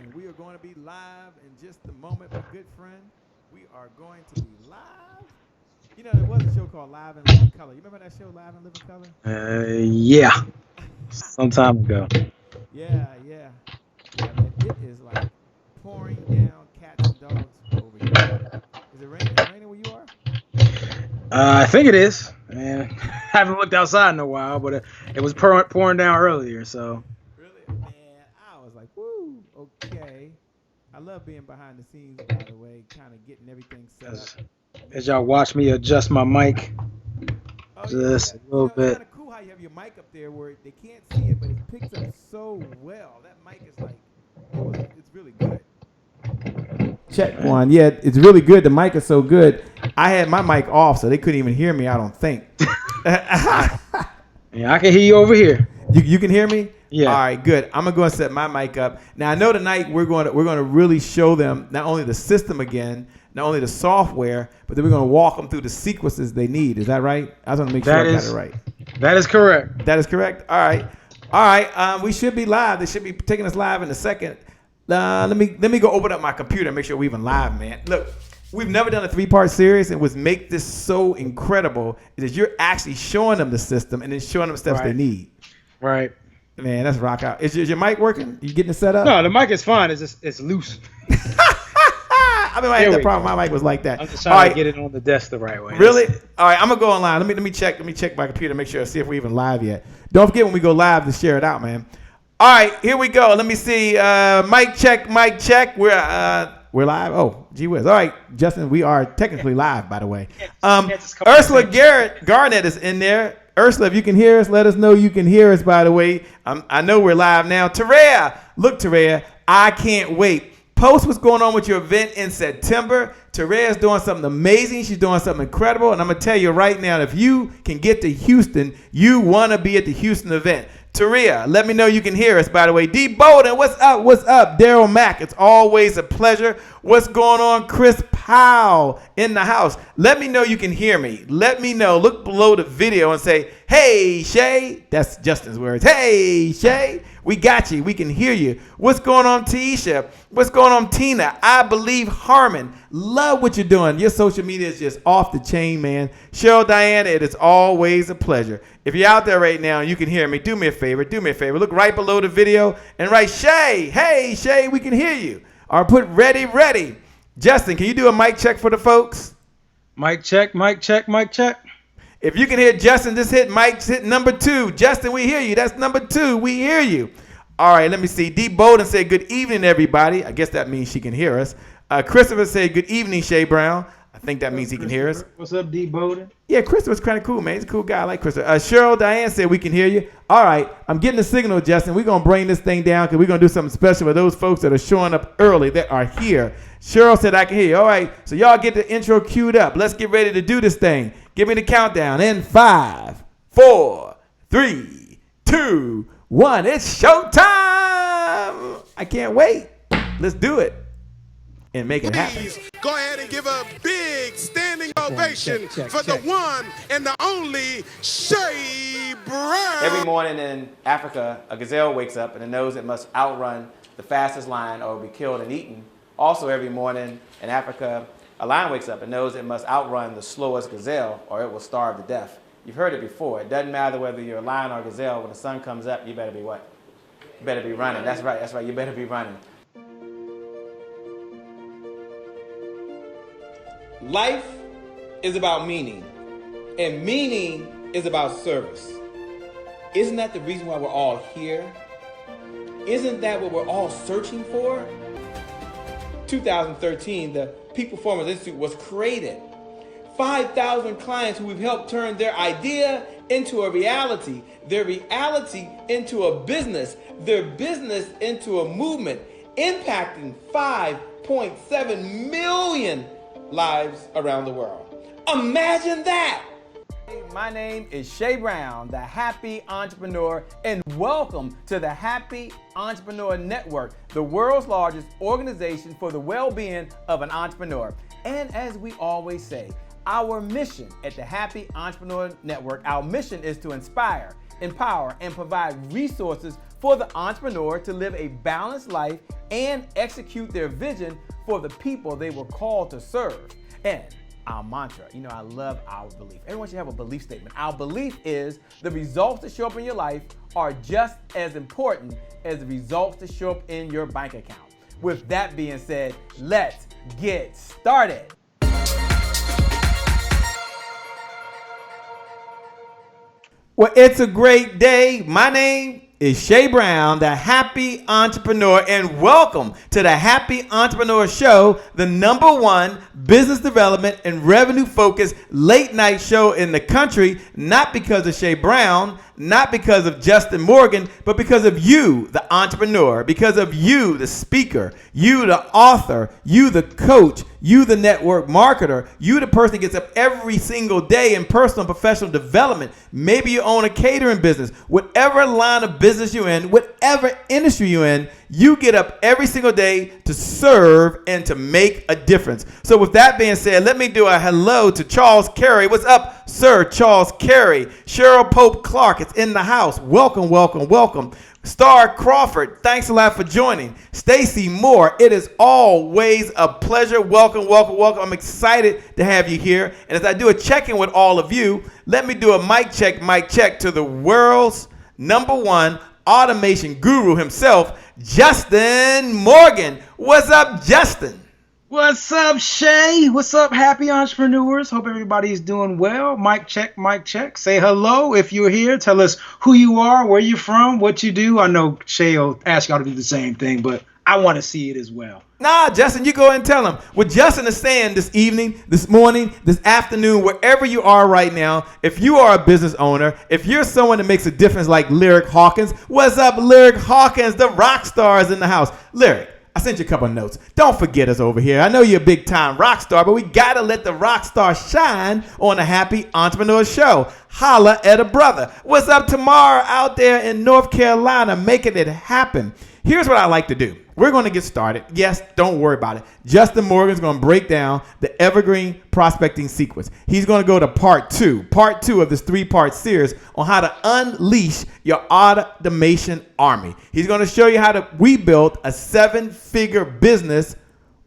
and we are going to be live in just a moment, my good friend. We are going to be live. You know, there was a show called Live in Living Color. You remember that show, Live in Living Color? Yeah, some time ago. Yeah, man. It is like pouring down cats and dogs over here. Is it raining? Is it raining where you are? I think it is. Man, haven't looked outside in a while, but it was pouring down earlier. So Really? Man, I was like, woo, okay. I love being behind the scenes, by the way, kind of getting everything set up. as Make as y'all sure. watch me adjust my mic Oh yeah. just a You little know, it's bit. kind of cool how you have your mic up there where they can't see it, but it picks up so well. That mic is like, it's really good. Check one. Yeah, it's really good. The mic is so good. I had my mic off, so they couldn't even hear me. I don't think. Yeah, I can hear you over here. You can hear me? Yeah. All right, good. I'm gonna go and set my mic up. Now I know tonight we're going to really show them not only the system again, not only the software, but then we're gonna walk them through the sequences they need. Is that right? I just want to make sure I got it right. That is correct. That is correct. All right. We should be live. They should be taking us live in a second. Let me go open up my computer and make sure we're even live, man. Look, we've never done a 3-part series, and what makes this so incredible is that you're actually showing them the system and then showing them steps they need. Right. Man, that's rock out. Is your mic working? You getting it set up? No, the mic is fine. It's loose. I mean, I had that problem. My mic was like that. I'm just trying to get it on the desk the right way. Really? All right, I'm gonna go online. Let me check my computer, make sure, see if we're even live yet. Don't forget when we go live to share it out, man. All right, here we go. Let me see. Mic check. We're live. Oh, gee whiz. All right, Justin, we are technically live, by the way. Ursula Garnett is in there. Ursula, if you can hear us, let us know you can hear us, by the way. I know we're live now. Terea, look, Terea, I can't wait. Post what's going on with your event in September. Terea's doing something amazing. She's doing something incredible. And I'm going to tell you right now, if you can get to Houston, you want to be at the Houston event. Terea, let me know you can hear us, by the way. D. Bowden, what's up? Daryl Mack, it's always a pleasure. What's going on? Chris Powell in the house. Let me know you can hear me. Let me know. Look below the video and say, hey, Shay. That's Justin's words. Hey, Shay. We got you. We can hear you. What's going on, Tisha? What's going on, Tina? I believe Harmon. Love what you're doing. Your social media is just off the chain, man. Cheryl Diana, it is always a pleasure. If you're out there right now and you can hear me, do me a favor. Look right below the video and write Shay. Hey, Shay, we can hear you. Or put ready. Justin, can you do a mic check for the folks? Mic check. If you can hear Justin, just hit number 2. Justin, we hear you. That's number 2. We hear you. All right, let me see. D. Bowden said, good evening, everybody. I guess that means she can hear us. Christopher said, good evening, Shay Brown. I think that means he can hear us. What's up, D. Bowden? Yeah, Christopher's kind of cool, man. He's a cool guy. I like Christopher. Cheryl Diane said we can hear you. All right, I'm getting the signal, Justin. We're going to bring this thing down because we're going to do something special for those folks that are showing up early that are here. Cheryl said I can hear you. All right, so y'all get the intro queued up. Let's get ready to do this thing. Give me the countdown in 5, 4, 3, 2, 1. It's showtime. I can't wait. Let's do it and make it happen. Please go ahead and give a big standing ovation for the one and the only Shay Brown. Every morning in Africa, a gazelle wakes up and it knows it must outrun the fastest lion or be killed and eaten. Also, every morning in Africa, a lion wakes up and knows it must outrun the slowest gazelle or it will starve to death. You've heard it before. It doesn't matter whether you're a lion or a gazelle. When the sun comes up, you better be what? You better be running. That's right. You better be running. Life is about meaning, and meaning is about service. Isn't that the reason why we're all here? Isn't that what we're all searching for? 2013, the Peak Performance Institute was created. 5,000 clients who we've helped turn their idea into a reality, their reality into a business, their business into a movement, impacting 5.7 million lives around the world. Imagine that! My name is Shay Brown, the Happy Entrepreneur, and welcome to the Happy Entrepreneur Network, the world's largest organization for the well-being of an entrepreneur. And as we always say, our mission at the Happy Entrepreneur Network, our mission is to inspire, empower, and provide resources for the entrepreneur to live a balanced life and execute their vision for the people they were called to serve. And our mantra, I love our belief. Everyone should have a belief statement. Our belief is the results that show up in your life are just as important as the results that show up in your bank account. With that being said, let's get started. Well, it's a great day. My name is Shay Brown, the Happy Entrepreneur, and welcome to the Happy Entrepreneur Show, the #1 business development and revenue-focused late-night show in the country, not because of Shay Brown, not because of Justin Morgan, but because of you, the entrepreneur, because of you, the speaker, you, the author, you, the coach, you, the network marketer, you, the person that gets up every single day in personal and professional development. Maybe you own a catering business. Whatever line of business you're in, whatever industry you're in, you get up every single day to serve and to make a difference. So with that being said, let me do a hello to Charles Carey. What's up, Sir Charles Carey? Cheryl Pope Clark is in the house. Welcome, welcome, welcome. Star Crawford, thanks a lot for joining. Stacy Moore, it is always a pleasure. Welcome, welcome, welcome. I'm excited to have you here. And as I do a check-in with all of you, let me do a mic check to the world's #1 automation guru himself, Justin Morgan. What's up, Justin? What's up, Shay? What's up, happy entrepreneurs? Hope everybody's doing well. Mic check, mic check. Say hello if you're here. Tell us who you are, where you're from, what you do. I know Shay will ask y'all to do the same thing, but I want to see it as well. Nah, Justin, you go ahead and tell them. What Justin is saying this evening, this morning, this afternoon, wherever you are right now, if you are a business owner, if you're someone that makes a difference like Lyric Hawkins, what's up, Lyric Hawkins? The rock star is in the house. Lyric, I sent you a couple of notes. Don't forget us over here. I know you're a big time rock star, but we got to let the rock star shine on the Happy Entrepreneur Show. Holla at a brother. What's up, Tamara out there in North Carolina making it happen? Here's what I like to do. We're going to get started. Yes, don't worry about it. Justin Morgan's going to break down the evergreen prospecting sequence. He's going to go to part two of this 3-part series on how to unleash your automation army. He's going to show you how to rebuild a 7-figure business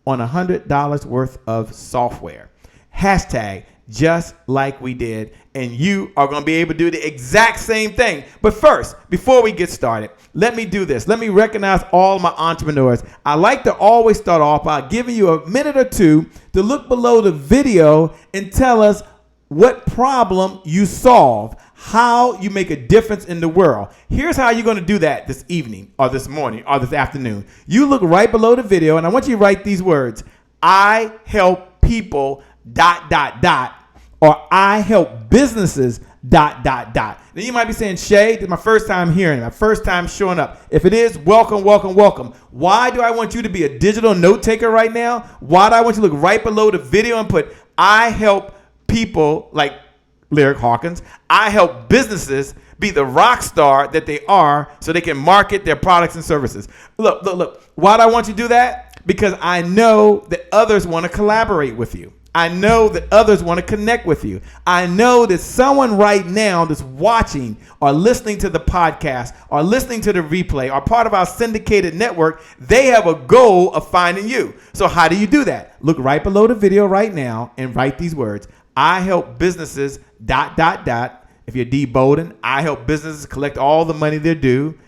on $100 worth of software. Hashtag just like we did, and you are going to be able to do the exact same thing. But first, before we get started, let me do this. Let me recognize all my entrepreneurs. I like to always start off by giving you a minute or two to look below the video and tell us what problem you solve, how you make a difference in the world. Here's how you're going to do that this evening or this morning or this afternoon. You look right below the video, and I want you to write these words: I help people ... or I help businesses ... Now you might be saying, Shay, this is my first time hearing it, my first time showing up. If it is, welcome, welcome, welcome. Why do I want you to be a digital note taker right now? Why do I want you to look right below the video and put I help people like Lyric Hawkins? I help businesses be the rock star that they are so they can market their products and services. Look. Why do I want you to do that? Because I know that others want to collaborate with you. I know that others want to connect with you. I know that someone right now that's watching or listening to the podcast or listening to the replay or part of our syndicated network, they have a goal of finding you. So how do you do that? Look right below the video right now and write these words: I help businesses ... If you're D. Bowden, I help businesses collect all the money they're due.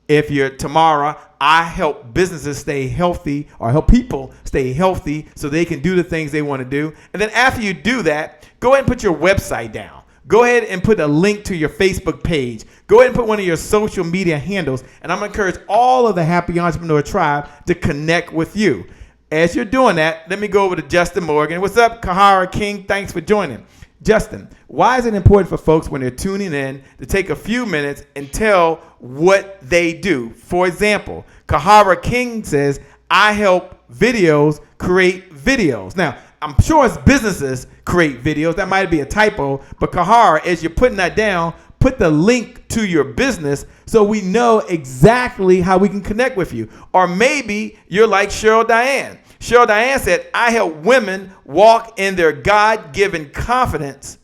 If you're Tamara, I help businesses stay healthy or help people stay healthy so they can do the things they want to do. And then after you do that, go ahead and put your website down. Go ahead and put a link to your Facebook page. Go ahead and put one of your social media handles. And I'm going to encourage all of the Happy Entrepreneur Tribe to connect with you. As you're doing that, let me go over to Justin Morgan. What's up, Kahara King? Thanks for joining. Justin, why is it important for folks when they're tuning in to take a few minutes and tell what they do? For example, Kahara King says, I help videos create videos. Now, I'm sure it's businesses create videos. That might be a typo. But Kahara, as you're putting that down, put the link to your business so we know exactly how we can connect with you. Or maybe you're like Cheryl Diane. Cheryl Diane said, I help women walk in their God-given confidence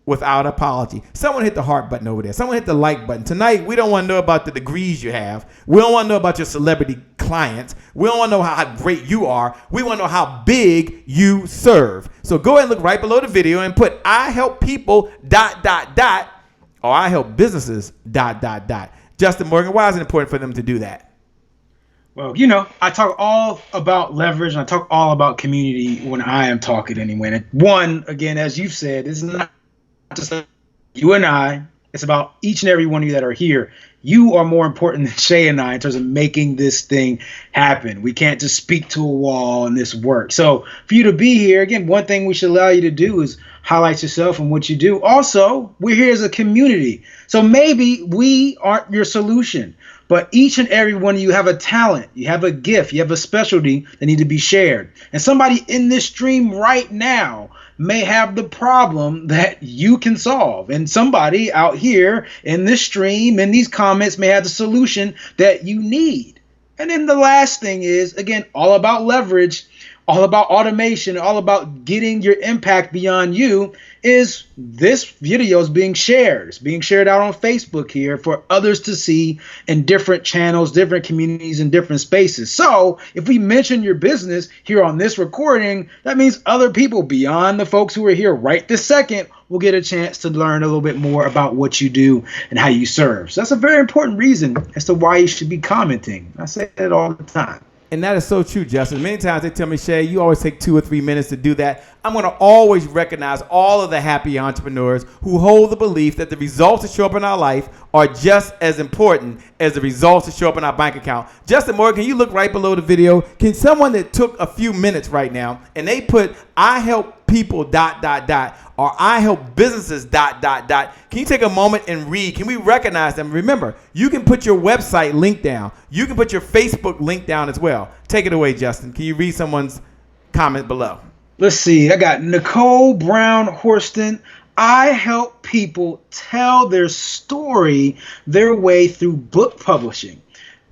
without apology. Someone hit the heart button over there. Someone hit the like button. Tonight, we don't want to know about the degrees you have. We don't want to know about your celebrity clients. We don't want to know how great you are. We want to know how big you serve. So go ahead and look right below the video and put I help people ... or I help businesses ... Justin Morgan, why is it important for them to do that? Well, I talk all about leverage and I talk all about community when I am talking anyway. And one, again, as you've said, it's not just you and I. It's about each and every one of you that are here. You are more important than Shay and I in terms of making this thing happen. We can't just speak to a wall and this work. So for you to be here, again, one thing we should allow you to do is highlight yourself and what you do. Also, we're here as a community. So maybe we aren't your solution, but each and every one of you have a talent, you have a gift, you have a specialty that need to be shared. And somebody in this stream right now may have the problem that you can solve. And somebody out here in this stream, in these comments, may have the solution that you need. And then the last thing is, again, all about leverage, all about automation, all about getting your impact beyond you, is this video is being shared. It's being shared out on Facebook here for others to see in different channels, different communities, and different spaces. So if we mention your business here on this recording, that means other people beyond the folks who are here right this second will get a chance to learn a little bit more about what you do and how you serve. So that's a very important reason as to why you should be commenting. I say that all the time. And that is so true, Justin. Many times they tell me, Shay, you always take 2 or 3 minutes to do that. I'm going to always recognize all of the happy entrepreneurs who hold the belief that the results that show up in our life are just as important as the results that show up in our bank account. Justin Morgan, can you look right below the video? Can someone that took a few minutes right now and they put I help people ... or I help businesses ... Can you take a moment and read? Can we recognize them? Remember, you can put your website link down. You can put your Facebook link down as well. Take it away, Justin. Can you read someone's comment below? Let's see. I got Nicole Brown Horston. I help people tell their story their way through book publishing.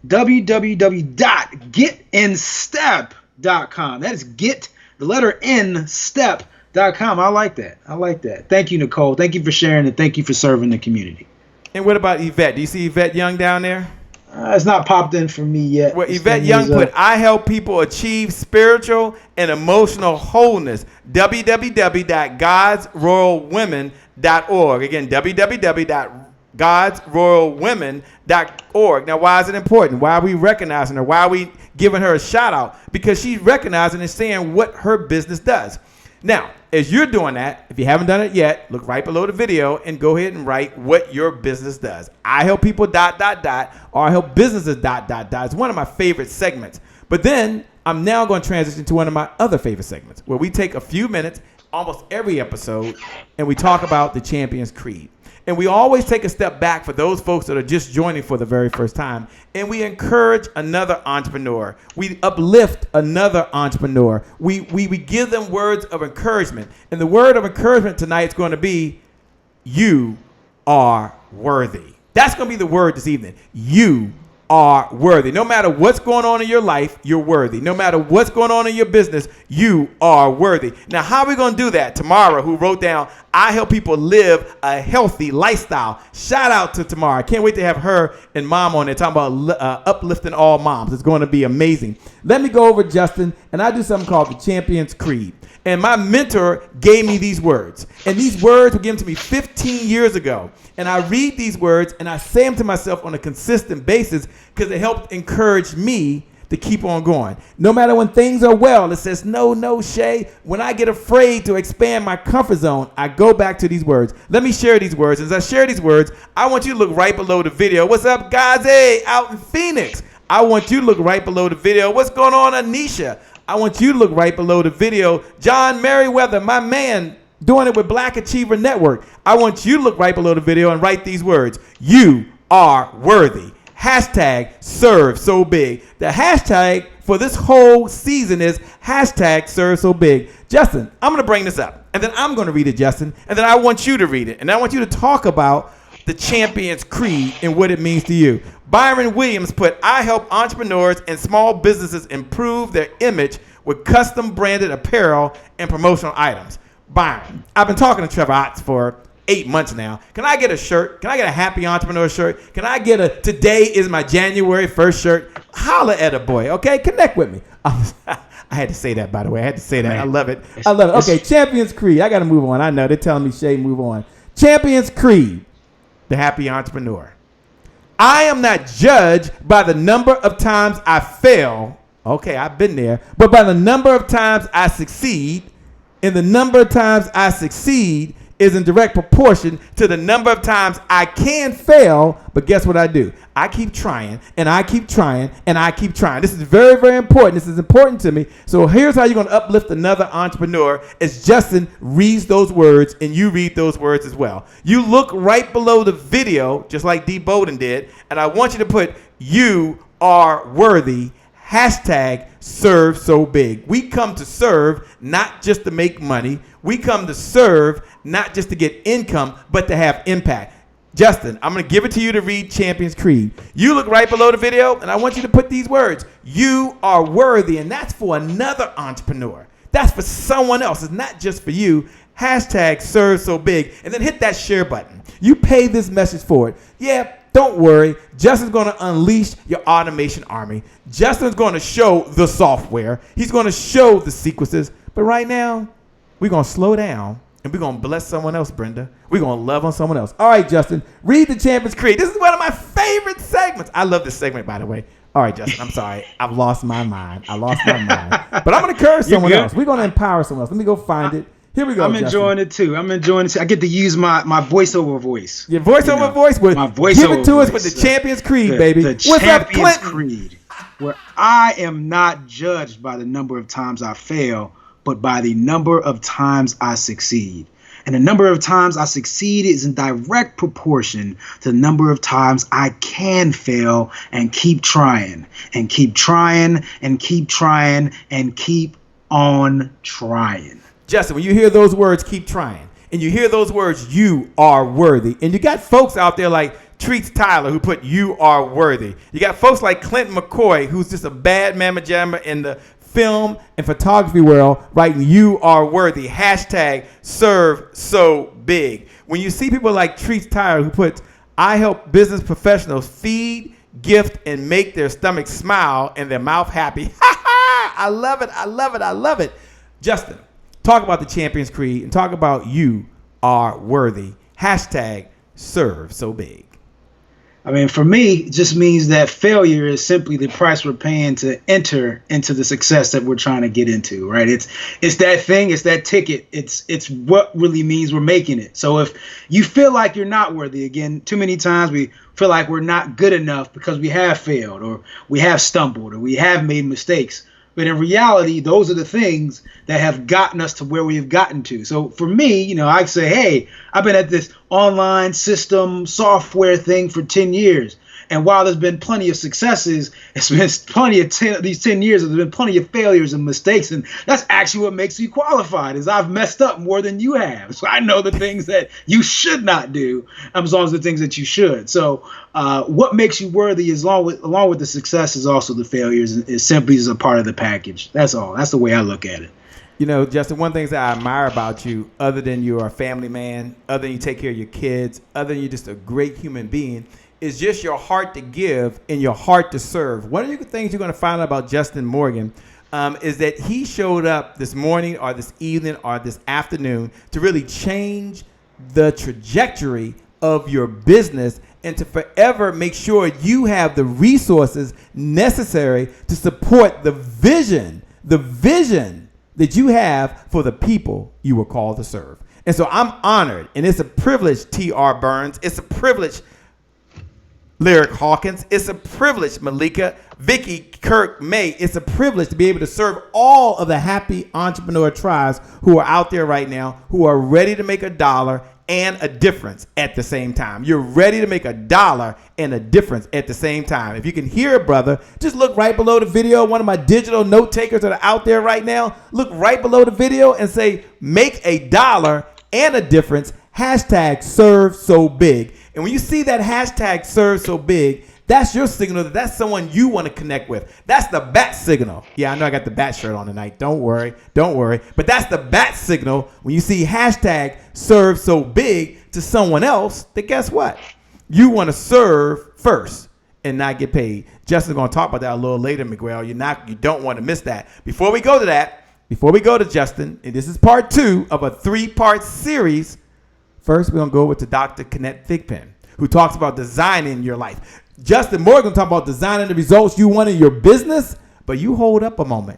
www.getinstep.com. That is get the letter N step.com. I like that. I like that. Thank you, Nicole. Thank you for sharing and thank you for serving the community. And what about Yvette? Do you see Yvette Young down there? It's not popped in for me yet. Well, Yvette Young put, I help people achieve spiritual and emotional wholeness. www.godsroyalwomen.org. Again, www.godsroyalwomen.org. Now, why is it important? Why are we recognizing her? Why are we giving her a shout out? Because she's recognizing and saying what her business does. Now, as you're doing that, if you haven't done it yet, look right below the video and go ahead and write what your business does. I help people ... or I help businesses ... It's one of my favorite segments. But then I'm now going to transition to one of my other favorite segments where we take a few minutes almost every episode and we talk about the Champion's Creed. And we always take a step back for those folks that are just joining for the very first time. And we encourage another entrepreneur. We uplift another entrepreneur. We give them words of encouragement. And the word of encouragement tonight is going to be, you are worthy. That's going to be the word this evening. You are worthy. No matter what's going on in your life, you're worthy. No matter what's going on in your business, you are worthy. Now, how are we going to do that? Tamara, who wrote down, I help people live a healthy lifestyle. Shout out to Tamara. I can't wait to have her and mom on there talking about uplifting all moms. It's going to be amazing. Let me go over, Justin, and I do something called the Champion's Creed. And my mentor gave me these words. And these words were given to me 15 years ago. And I read these words and I say them to myself on a consistent basis because it helped encourage me to keep on going. No matter when things are well, it says, no, Shay. When I get afraid to expand my comfort zone, I go back to these words. Let me share these words. As I share these words, I want you to look right below the video. What's up, guys? Hey, out in Phoenix. I want you to look right below the video. What's going on, Anisha? I want you to look right below the video. John Merriweather, my man, doing it with Black Achiever Network. I want you to look right below the video and write these words. You are worthy. Hashtag serve so big. The hashtag for this whole season is hashtag serve so big. Justin, I'm going to bring this up. And then I'm going to read it, Justin. And then I want you to read it. And I want you to talk about the Champion's Creed and what it means to you. Byron Williams put, I help entrepreneurs and small businesses improve their image with custom branded apparel and promotional items. Byron, I've been talking to Trevor Otts for 8 months now. Can I get a shirt? Can I get a happy entrepreneur shirt? Can I get a today is my January 1st shirt? Holla at a boy, okay? Connect with me. I had to say that, by the way. I had to say that. Man, I love it. I love it. Okay, Champions Creed. I got to move on. I know. They're telling me, Shay, move on. Champions Creed, the happy entrepreneur. I am not judged by the number of times I fail. Okay, I've been there. But by the number of times I succeed, and the number of times I succeed is in direct proportion to the number of times I can fail. But guess what I do? I keep trying, and I keep trying, and I keep trying. This is very, very important. This is important to me. So here's how you're going to uplift another entrepreneur as Justin reads those words, and you read those words as well. You look right below the video, just like D. Bowden did, and I want you to put, "You are worthy." Hashtag serve so big. We come to serve, not just to make money. We come to serve, not just to get income, but to have impact. Justin, I'm going to give it to you to read Champions Creed. You look right below the video, and I want you to put these words. You are worthy, and that's for another entrepreneur. That's for someone else. It's not just for you. Hashtag serve so big. And then hit that share button. You pay this message forward. Yeah. Don't worry. Justin's going to unleash your automation army. Justin's going to show the software. He's going to show the sequences. But right now, we're going to slow down, and we're going to bless someone else, Brenda. We're going to love on someone else. All right, Justin, read the Champions Creed. This is one of my favorite segments. I love this segment, by the way. All right, Justin, I'm sorry. I've lost my mind. But I'm going to encourage someone else. We're going to empower someone else. Let me go find it. Here we go. I'm enjoying it too. I get to use my voiceover voice. Your voiceover voice? My voiceover Give it to us with the Champions Creed, baby. What's up, Clinton? Creed, where I am not judged by the number of times I fail, but by the number of times I succeed. And the number of times I succeed is in direct proportion to the number of times I can fail and keep trying and keep trying and keep trying and keep on trying. Justin, when you hear those words, keep trying. And you hear those words, you are worthy. And you got folks out there like Treats Tyler who put you are worthy. You got folks like Clinton McCoy, who's just a bad mamma jamma in the film and photography world, writing you are worthy. Hashtag serve so big. When you see people like Treats Tyler who put, I help business professionals feed, gift, and make their stomach smile and their mouth happy. I love it. I love it. I love it. Justin. Talk about the Champions Creed and talk about you are worthy. Hashtag serve so big. I mean, for me, it just means that failure is simply the price we're paying to enter into the success that we're trying to get into, right? It's that thing, it's that ticket. It's what really means we're making it. So if you feel like you're not worthy, again, too many times we feel like we're not good enough because we have failed or we have stumbled or we have made mistakes. But in reality, those are the things that have gotten us to where we have gotten to. So for me, I say, hey, I've been at this online system software thing for 10 years. And while there's been plenty of successes, it's been plenty of these 10 years, there's been plenty of failures and mistakes. And that's actually what makes you qualified, is I've messed up more than you have. So I know the things that you should not do, as long as the things that you should. So what makes you worthy is along with the success is also the failures. It simply is a part of the package. That's all. That's the way I look at it. Justin, one thing that I admire about you, other than you're a family man, other than you take care of your kids, other than you're just a great human being, is just your heart to give and your heart to serve. One of the things you're going to find out about Justin Morgan is that he showed up this morning or this evening or this afternoon to really change the trajectory of your business and to forever make sure you have the resources necessary to support the vision that you have for the people you were called to serve. And so I'm honored, and it's a privilege, T.R. Burns. It's a privilege, Lyric Hawkins. It's a privilege, Malika, Vicky, Kirk, May. It's a privilege to be able to serve all of the happy entrepreneur tribes who are out there right now, who are ready to make $1 and a difference at the same time. You're ready to make $1 and a difference at the same time. If you can hear it, brother, just look right below the video. One of my digital note takers that are out there right now, look right below the video and say, make $1 and a difference. Hashtag serve so big. And when you see that hashtag serve so big, That's your signal that that's someone you want to connect with. That's the bat signal. Yeah, I know I got the bat shirt on tonight. Don't worry. But that's the bat signal when you see hashtag serve so big to someone else that guess what? You want to serve first and not get paid. Justin's going to talk about that a little later, Miguel. You don't want to miss that. Before we go to Justin, and this is part 2 of a 3-part series, first we're going to go over to Dr. Kenneth Thigpen, who talks about designing your life. Justin Morgan talking about designing the results you want in your business, but you hold up a moment.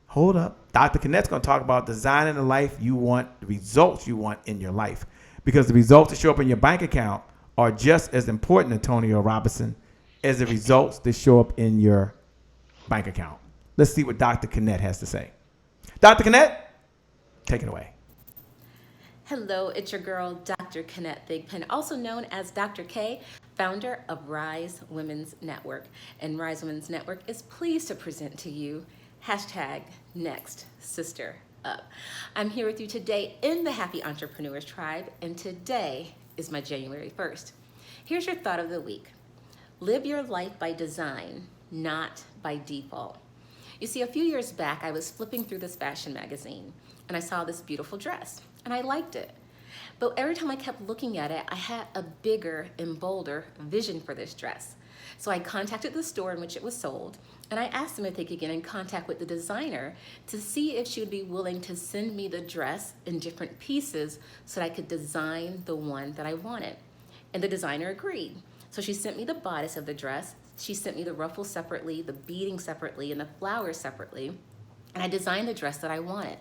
Hold up. Dr. Kenneth's going to talk about designing the life you want, the results you want in your life, because the results that show up in your bank account are just as important, Antonio Robinson, as the results that show up in your bank account. Let's see what Dr. Kenneth has to say. Dr. Kenneth, take it away. Hello, it's your girl, Dr. Kenneth Thigpen, also known as Dr. K, founder of Rise Women's Network. And Rise Women's Network is pleased to present to you hashtag Next Sister Up. I'm here with you today in the Happy Entrepreneurs Tribe, and today is my January 1st. Here's your thought of the week. Live your life by design, not by default. You see, a few years back, I was flipping through this fashion magazine, and I saw this beautiful dress, and I liked it. But every time I kept looking at it, I had a bigger and bolder vision for this dress. So I contacted the store in which it was sold, and I asked them if they could get in contact with the designer to see if she would be willing to send me the dress in different pieces so that I could design the one that I wanted. And the designer agreed. So she sent me the bodice of the dress, she sent me the ruffles separately, the beading separately, and the flowers separately, and I designed the dress that I wanted.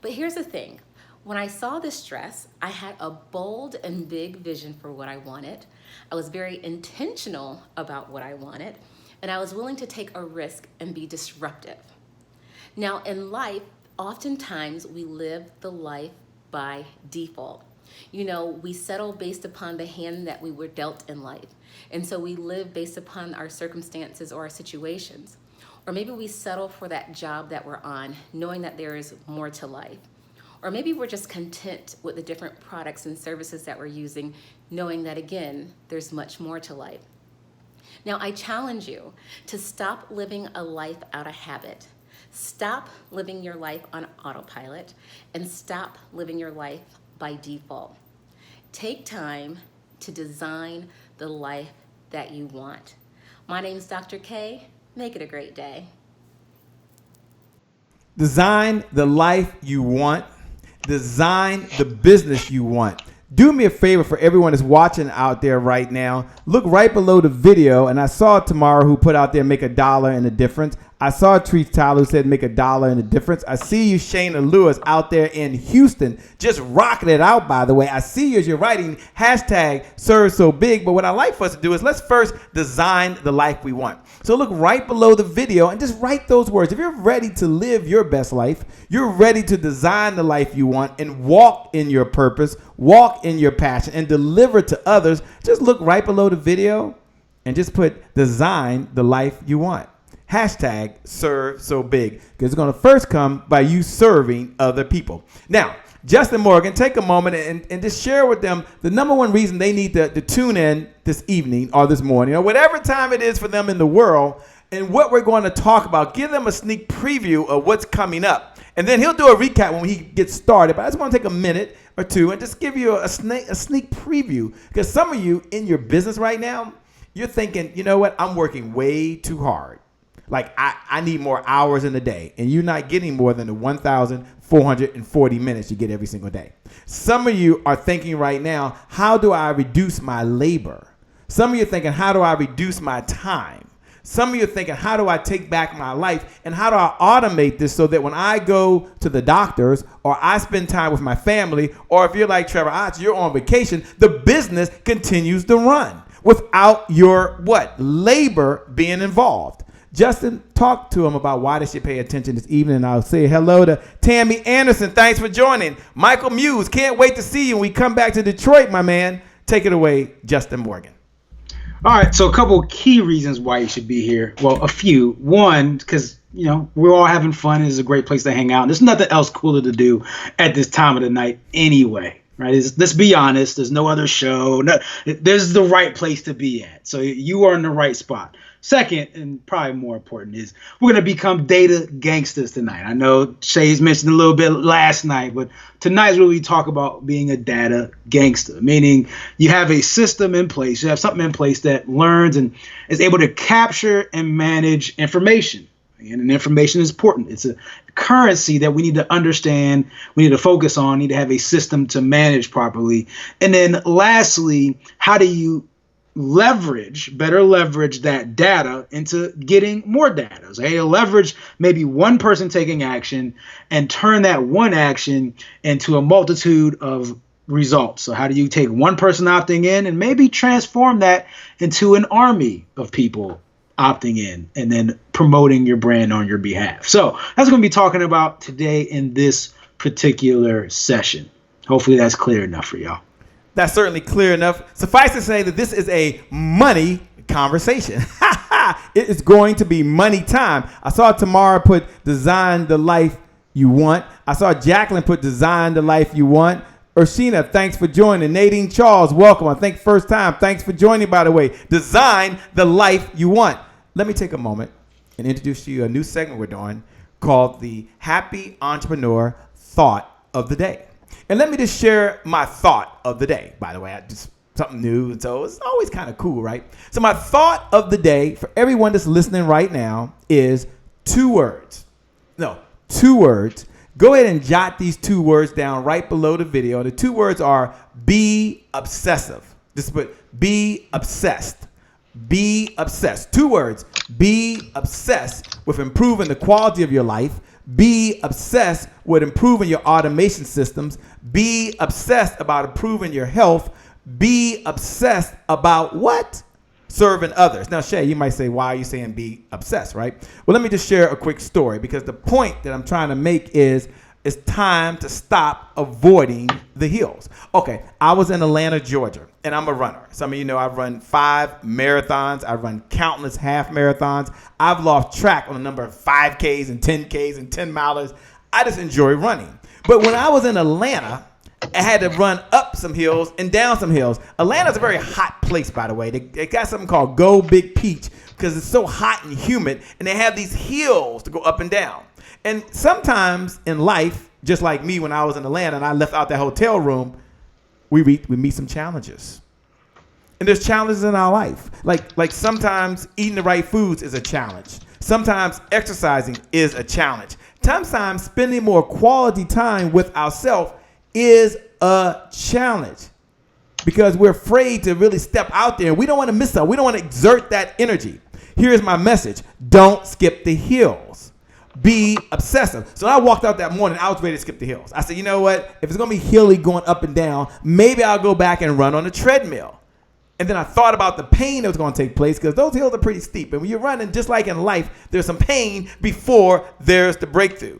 But here's the thing. When I saw this dress, I had a bold and big vision for what I wanted. I was very intentional about what I wanted, and I was willing to take a risk and be disruptive. Now, in life, oftentimes we live the life by default. You know, we settle based upon the hand that we were dealt in life. And so we live based upon our circumstances or our situations. Or maybe we settle for that job that we're on, knowing that there is more to life. Or maybe we're just content with the different products and services that we're using, knowing that, again, there's much more to life. Now, I challenge you to stop living a life out of habit. Stop living your life on autopilot and stop living your life by default. Take time to design the life that you want. My name is Dr. K. Make it a great day. Design the life you want. Design the business you want. Do me a favor for everyone that's watching out there right now. Look right below the video, and I saw Tamara who put out there make $1 in the difference. I saw Treat Tyler who said make $1 in the difference. I see you, Shayna Lewis, out there in Houston, just rocking it out, by the way. I see you as you're writing hashtag serve so big, but what I like for us to do is let's first design the life we want. So look right below the video and just write those words. If you're ready to live your best life, you're ready to design the life you want and walk in your purpose, walk in your passion, and deliver to others, just look right below the video and just put design the life you want. Hashtag serve so big, because it's going to first come by you serving other people. Now, Justin Morgan, take a moment and just share with them the number one reason they need to tune in this evening or this morning or whatever time it is for them in the world and what we're going to talk about. Give them a sneak preview of what's coming up. And then he'll do a recap when he gets started. But I just want to take a minute or two and just give you a sneak preview, because some of you in your business right now, you're thinking, you know what, I'm working way too hard. Like I need more hours in a day, and you're not getting more than the 1,440 minutes you get every single day. Some of you are thinking right now, how do I reduce my labor? Some of you are thinking, how do I reduce my time? Some of you are thinking, how do I take back my life? And how do I automate this so that when I go to the doctors or I spend time with my family, or if you're like Trevor Otts, you're on vacation, the business continues to run without your labor being involved. Justin, talk to them about why they should pay attention this evening. And I'll say hello to Tammy Anderson. Thanks for joining. Michael Muse, can't wait to see you when we come back to Detroit, my man. Take it away, Justin Morgan. All right, so a couple key reasons why you should be here. Well, a few. One, because, you know, we're all having fun. It's a great place to hang out. There's nothing else cooler to do at this time of the night anyway, right? Let's be honest. There's no other show. No, there's the right place to be at. So you are in the right spot. Second, and probably more important, is we're going to become data gangsters tonight. I know Shay's mentioned a little bit last night, but tonight's where we talk about being a data gangster, meaning you have a system in place. You have something in place that learns and is able to capture and manage information. And information is important. It's a currency that we need to understand, we need to focus on, need to have a system to manage properly. And then lastly, how do you better leverage that data into getting more data? So hey, leverage maybe one person taking action and turn that one action into a multitude of results. So how do you take one person opting in and maybe transform that into an army of people opting in and then promoting your brand on your behalf? So that's what we're going to be talking about today in this particular session. Hopefully that's clear enough for y'all. That's certainly clear enough. Suffice to say that this is a money conversation. It is going to be money time. I saw Tamara put design the life you want. I saw Jacqueline put design the life you want. Urshina, thanks for joining. Nadine Charles, welcome. I think first time. Thanks for joining, by the way. Design the life you want. Let me take a moment and introduce to you a new segment we're doing called the Happy Entrepreneur Thought of the Day. And let me just share my thought of the day. By the way, just something new, so it's always kind of cool, right? So my thought of the day for everyone that's listening right now is 2 words. No, 2 words. Go ahead and jot these 2 words down right below the video. The 2 words are be obsessive. Just put be obsessed. Be obsessed. 2 words. Be obsessed with improving the quality of your life. Be obsessed with improving your automation systems. Be obsessed about improving your health. Be obsessed about what? Serving others. Now, Shay, you might say, why are you saying be obsessed, right? Well, let me just share a quick story, because the point that I'm trying to make is it's time to stop avoiding the hills. Okay, I was in Atlanta, Georgia, and I'm a runner. Some of you know I've run 5 marathons. I've run countless half marathons. I've lost track on the number of 5Ks and 10Ks and 10 milers. I just enjoy running. But when I was in Atlanta, I had to run up some hills and down some hills. Atlanta's a very hot place, by the way. They got something called Go Big Peach because it's so hot and humid, and they have these hills to go up and down. And sometimes in life, just like me when I was in Atlanta and I left out that hotel room, we meet some challenges. And there's challenges in our life. Like sometimes eating the right foods is a challenge. Sometimes exercising is a challenge. Sometimes spending more quality time with ourselves is a challenge, because we're afraid to really step out there and we don't want to miss out. We don't want to exert that energy. Here's my message. Don't skip the hills. Be obsessive. So I walked out that morning, I was ready to skip the hills. I said, you know what? If it's going to be hilly going up and down, maybe I'll go back and run on a treadmill. And then I thought about the pain that was going to take place, because those hills are pretty steep. And when you're running, just like in life, there's some pain before there's the breakthrough.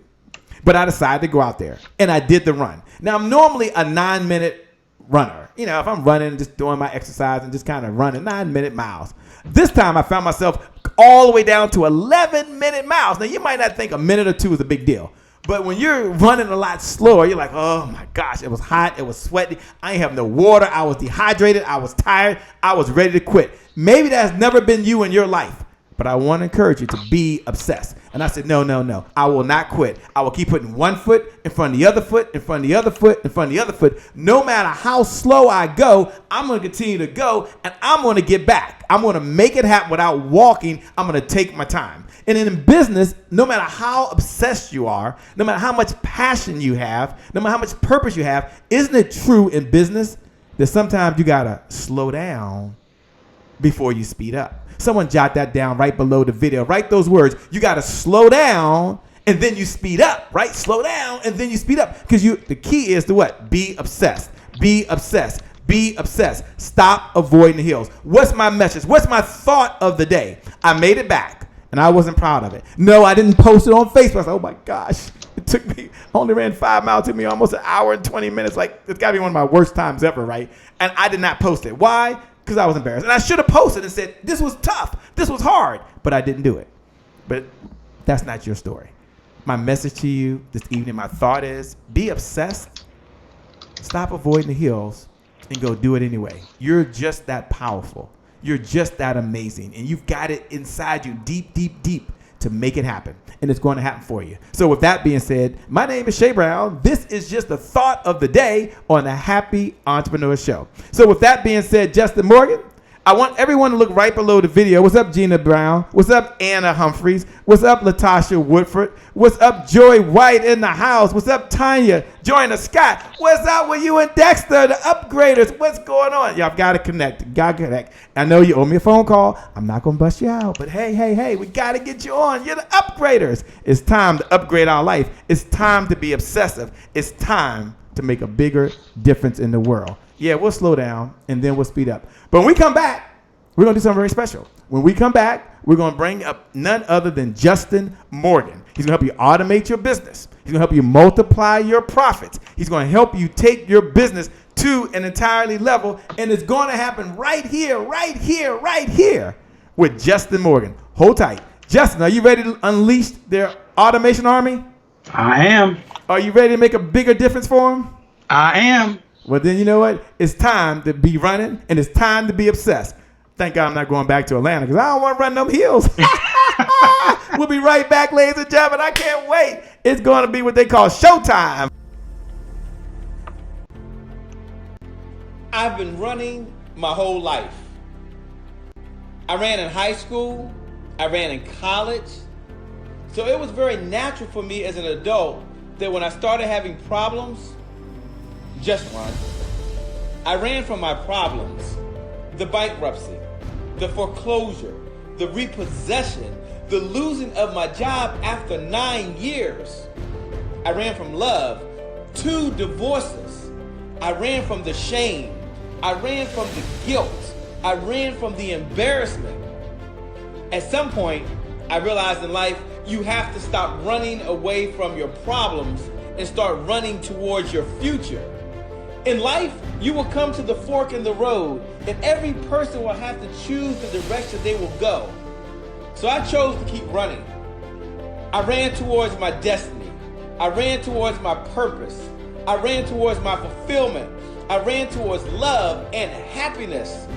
But I decided to go out there, and I did the run. Now, I'm normally a 9-minute runner. You know, if I'm running, just doing my exercise and just kind of running 9-minute miles. This time, I found myself all the way down to 11-minute miles. Now, you might not think a minute or 2 is a big deal. But when you're running a lot slower, you're like, oh, my gosh, it was hot. It was sweaty. I ain't have no water. I was dehydrated. I was tired. I was ready to quit. Maybe that's never been you in your life. But I want to encourage you to be obsessed. And I said, no. I will not quit. I will keep putting one foot in front of the other foot, in front of the other foot, in front of the other foot. No matter how slow I go, I'm going to continue to go, and I'm going to get back. I'm going to make it happen without walking. I'm going to take my time. And in business, no matter how obsessed you are, no matter how much passion you have, no matter how much purpose you have, isn't it true in business that sometimes you got to slow down before you speed up? Someone jot that down right below the video. Write those words. You got to slow down and then you speed up, right? Slow down and then you speed up. Because the key is to what? Be obsessed. Be obsessed. Be obsessed. Stop avoiding the hills. What's my message? What's my thought of the day? I made it back and I wasn't proud of it. No, I didn't post it on Facebook. I said, oh my gosh, it took me, I only ran 5 miles. It took me almost 1 hour and 20 minutes. Like, it's got to be one of my worst times ever, right? And I did not post it. Why? Because I was embarrassed. And I should have posted and said, this was tough. This was hard. But I didn't do it. But that's not your story. My message to you this evening, my thought is, be obsessed Stop avoiding the hills and go do it anyway. You're just that powerful. You're just that amazing. And you've got it inside you deep, deep, deep to make it happen. And it's going to happen for you. So with that being said, my name is Shay Brown. This is just the thought of the day on the Happy Entrepreneur Show. So with that being said, Justin Morgan, I want everyone to look right below the video. What's up, Gina Brown? What's up, Anna Humphreys? What's up, Latasha Woodford? What's up, Joy White in the house? What's up, Tanya? Joyner Scott? What's up with you and Dexter, the upgraders? What's going on? Y'all got to connect. Got to connect. I know you owe me a phone call. I'm not going to bust you out. But hey, we got to get you on. You're the upgraders. It's time to upgrade our life. It's time to be obsessive. It's time to make a bigger difference in the world. Yeah, we'll slow down and then we'll speed up. But when we come back, we're going to do something very special. When we come back, we're going to bring up none other than Justin Morgan. He's going to help you automate your business. He's going to help you multiply your profits. He's going to help you take your business to an entirely level. And it's going to happen right here with Justin Morgan. Hold tight. Justin, are you ready to unleash their automation army? I am. Are you ready to make a bigger difference for them? I am. Well, then you know what? It's time to be running, and it's time to be obsessed. Thank God I'm not going back to Atlanta because I don't want to run them hills. We'll be right back, ladies and gentlemen. I can't wait. It's going to be what they call showtime. I've been running my whole life. I ran in high school. I ran in college. So it was very natural for me as an adult that when I started having problems, just run. I ran from my problems, the bankruptcy, the foreclosure, the repossession, the losing of my job after 9 years. I ran from love, 2 divorces. I ran from the shame. I ran from the guilt. I ran from the embarrassment. At some point, I realized in life, you have to stop running away from your problems and start running towards your future. In life, you will come to the fork in the road, and every person will have to choose the direction they will go. So I chose to keep running. I ran towards my destiny. I ran towards my purpose. I ran towards my fulfillment. I ran towards love and happiness.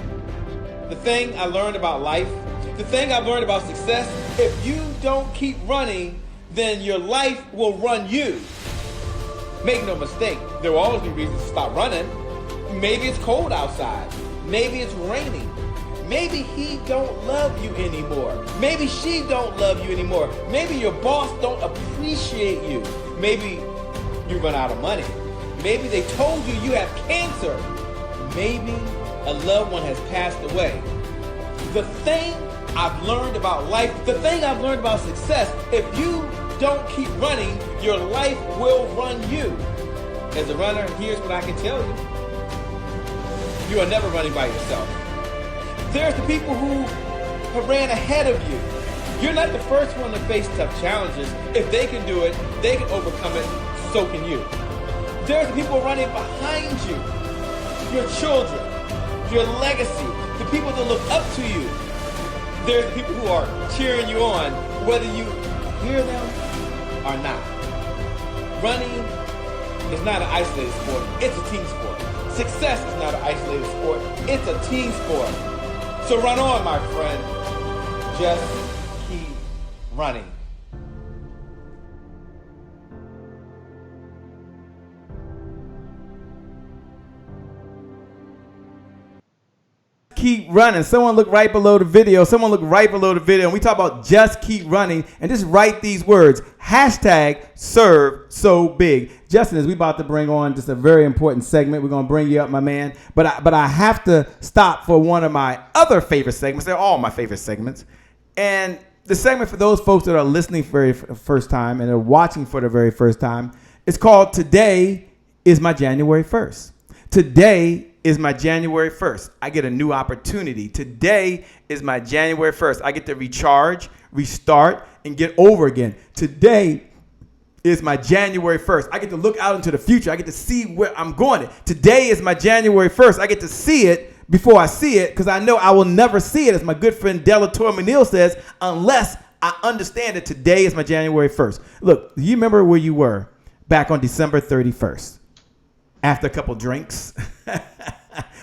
The thing I learned about life, the thing I've learned about success, if you don't keep running, then your life will run you. Make no mistake, there will always be reasons to stop running. Maybe it's cold outside. Maybe it's raining. Maybe he don't love you anymore. Maybe she don't love you anymore. Maybe your boss don't appreciate you. Maybe you run out of money. Maybe they told you you have cancer. Maybe a loved one has passed away. The thing I've learned about life, the thing I've learned about success, if you don't keep running, your life will run you. As a runner, here's what I can tell you. You are never running by yourself. There's the people who have ran ahead of you. You're not the first one to face tough challenges. If they can do it, they can overcome it, so can you. There's the people running behind you. Your children, your legacy, the people that look up to you. There's the people who are cheering you on, whether you hear them or not. Running is not an isolated sport, it's a team sport. Success is not an isolated sport, it's a team sport. So run on, my friend. Just keep running. Keep running. Someone look right below the video. Someone look right below the video. And we talk about just keep running. And just write these words. Hashtag serve so big. Justin, as we about to bring on just a very important segment. We're going to bring you up, my man. But I have to stop for one of my other favorite segments. They're all my favorite segments. And the segment for those folks that are listening for the first time and are watching for the very first time, it's called Today is My January 1st. Today is my January 1st. I get a new opportunity. Today is my January 1st. I get to recharge, restart, and get over again. Today is my January 1st. I get to look out into the future. I get to see where I'm going. Today is my January 1st. I get to see it before I see it because I know I will never see it, as my good friend Delator McNeil says, unless I understand that today is my January 1st. Look, you remember where you were back on December 31st. after a couple drinks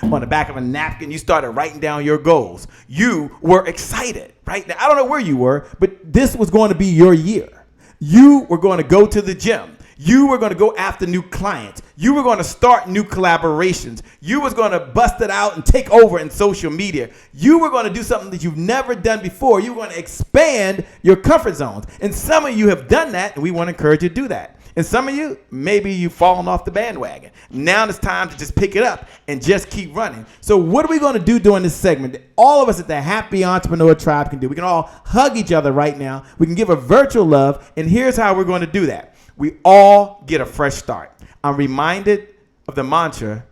on the back of a napkin, you started writing down your goals. You were excited, right? Now, I don't know where you were, but this was going to be your year. You were going to go to the gym. You were going to go after new clients. You were going to start new collaborations. You was going to bust it out and take over in social media. You were going to do something that you've never done before. You were going to expand your comfort zones. And some of you have done that, and we want to encourage you to do that. And some of you, maybe you've fallen off the bandwagon. Now it's time to just pick it up and just keep running. So what are we going to do during this segment that all of us at the Happy Entrepreneur Tribe can do? We can all hug each other right now. We can give a virtual love. And here's how we're going to do that. We all get a fresh start. I'm reminded of the mantra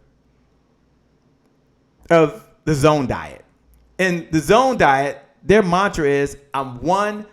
of the Zone Diet. In the Zone Diet, their mantra is, I'm one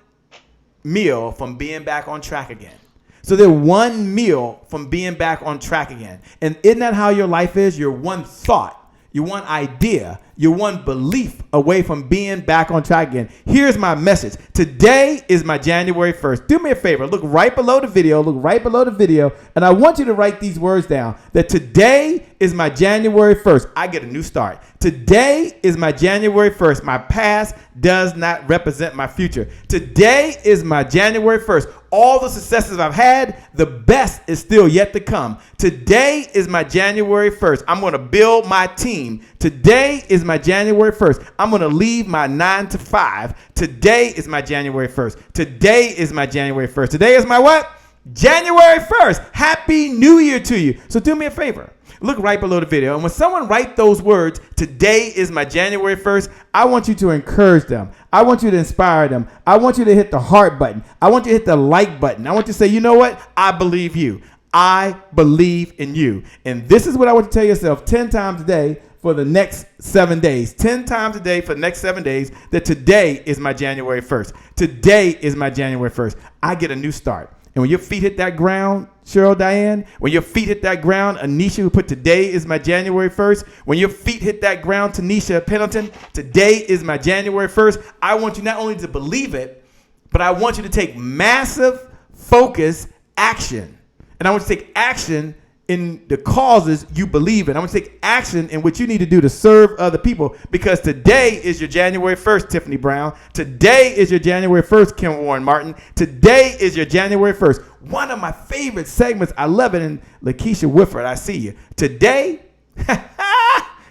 meal from being back on track again. So they're one meal from being back on track again. And isn't that how your life is? You're one thought, you're one idea, you're one belief away from being back on track again. Here's my message. Today is my January 1st. Do me a favor. Look right below the video. And I want you to write these words down. That today is my January 1st. I get a new start. Today is my January 1st. My past does not represent my future. Today is my January 1st. All the successes I've had, the best is still yet to come. Today is my January 1st. I'm going to build my team. Today is my January 1st. I'm going to leave my 9 to 5. Today is my January 1st. Today is my January 1st. Today is my what? January 1st. Happy New Year to you. So do me a favor. Look right below the video. And when someone writes those words, today is my January 1st, I want you to encourage them. I want you to inspire them. I want you to hit the heart button. I want you to hit the like button. I want you to say, you know what? I believe you. I believe in you. And this is what I want you to tell yourself 10 times a day for the next 7 days. 10 times a day for the next 7 days, that today is my January 1st. Today is my January 1st. I get a new start. And when your feet hit that ground, Cheryl Diane, when your feet hit that ground, Anisha, who put today is my January 1st. When your feet hit that ground, Tanisha Pendleton, today is my January 1st. I want you not only to believe it, but I want you to take massive, focused action. And I want you to take action in the causes you believe in. I want you to take action in what you need to do to serve other people, because today is your January 1st, Tiffany Brown. Today is your January 1st, Kim Warren Martin. Today is your January 1st. One of my favorite segments. I love it. And Lakeisha Whifford, I see you. Today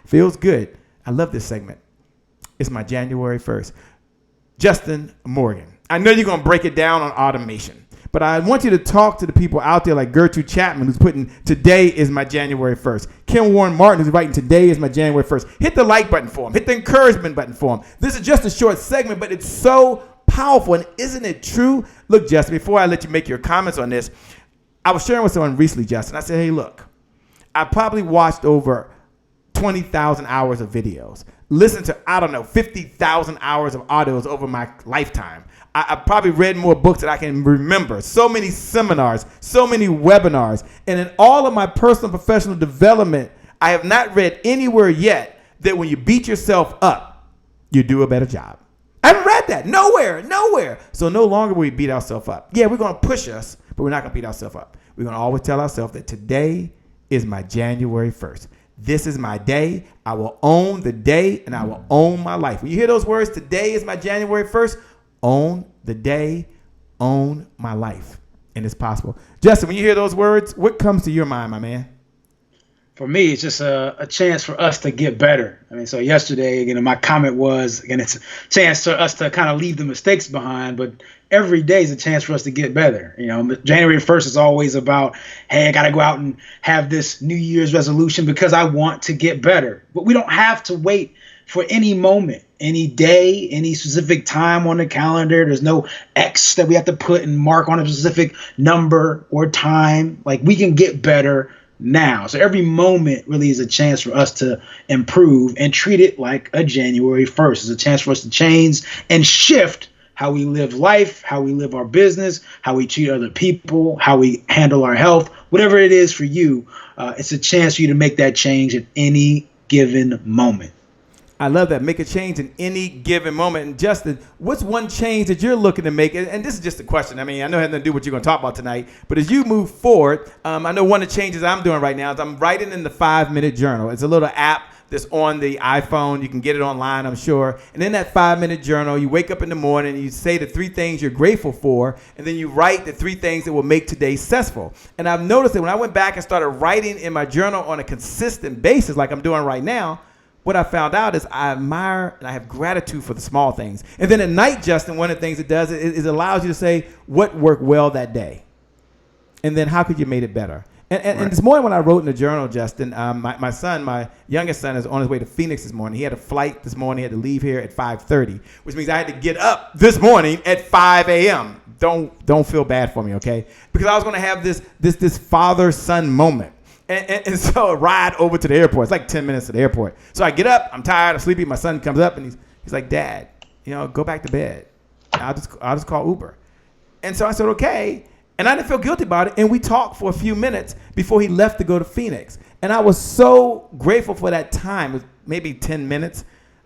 feels good. I love this segment. It's my January 1st. Justin Morgan. I know you're going to break it down on automation. But I want you to talk to the people out there like Gertrude Chapman, who's putting today is my January 1st. Kim Warren Martin, who's writing today is my January 1st. Hit the like button for him. Hit the encouragement button for him. This is just a short segment, but it's so powerful. And isn't it true? Look, Justin, before I let you make your comments on this, I was sharing with someone recently, Justin. I said, hey, look, I probably watched over 20,000 hours of videos. Listened to, 50,000 hours of audios over my lifetime. I probably read more books than I can remember. So many seminars, so many webinars. And in all of my personal and professional development, I have not read anywhere yet that when you beat yourself up, you do a better job. I haven't read that. Nowhere. So no longer will we beat ourselves up. Yeah, we're going to push us, but we're not going to beat ourselves up. We're going to always tell ourselves that today is my January 1st. This is my day. I will own the day, and I will own my life. When you hear those words, today is my January 1st, own the day, own my life. And it's possible. Justin, when you hear those words, what comes to your mind, my man? For me, it's just a chance for us to get better. I mean, so yesterday, my comment was, it's a chance for us to kind of leave the mistakes behind, but every day is a chance for us to get better. January 1st is always about, hey, I got to go out and have this New Year's resolution because I want to get better. But we don't have to wait for any moment, any day, any specific time on the calendar. There's no X that we have to put and mark on a specific number or time. Like, we can get better now. So every moment really is a chance for us to improve, and treat it like a January 1st. It's a chance for us to change and shift how we live life, how we live our business, how we treat other people, how we handle our health, whatever it is for you. It's a chance for you to make that change at any given moment. I love that. Make a change in any given moment. And Justin, what's one change that you're looking to make? And this is just a question. I mean, I know it has nothing to do with what you're going to talk about tonight, but as you move forward, I know one of the changes I'm doing right now is I'm writing in the 5-minute journal. It's a little app that's on the iPhone. You can get it online, I'm sure. And in that 5-minute journal, you wake up in the morning and you say the 3 things you're grateful for, and then you write the 3 things that will make today successful. And I've noticed that when I went back and started writing in my journal on a consistent basis, like I'm doing right now, what I found out is I admire and I have gratitude for the small things. And then at night, Justin, one of the things it does is it allows you to say what worked well that day. And then how could you make it better? And this morning when I wrote in the journal, Justin, my son, my youngest son, is on his way to Phoenix this morning. He had a flight this morning. He had to leave here at 5:30, which means I had to get up this morning at 5 a.m. Don't feel bad for me, okay? Because I was going to have this father-son moment. And so a ride over to the airport. It's like 10 minutes to the airport. So I get up. I'm tired. I'm sleepy. My son comes up, and he's like, Dad, go back to bed. I'll just call Uber. And so I said, okay. And I didn't feel guilty about it. And we talked for a few minutes before he left to go to Phoenix. And I was so grateful for that time. It was maybe 10 minutes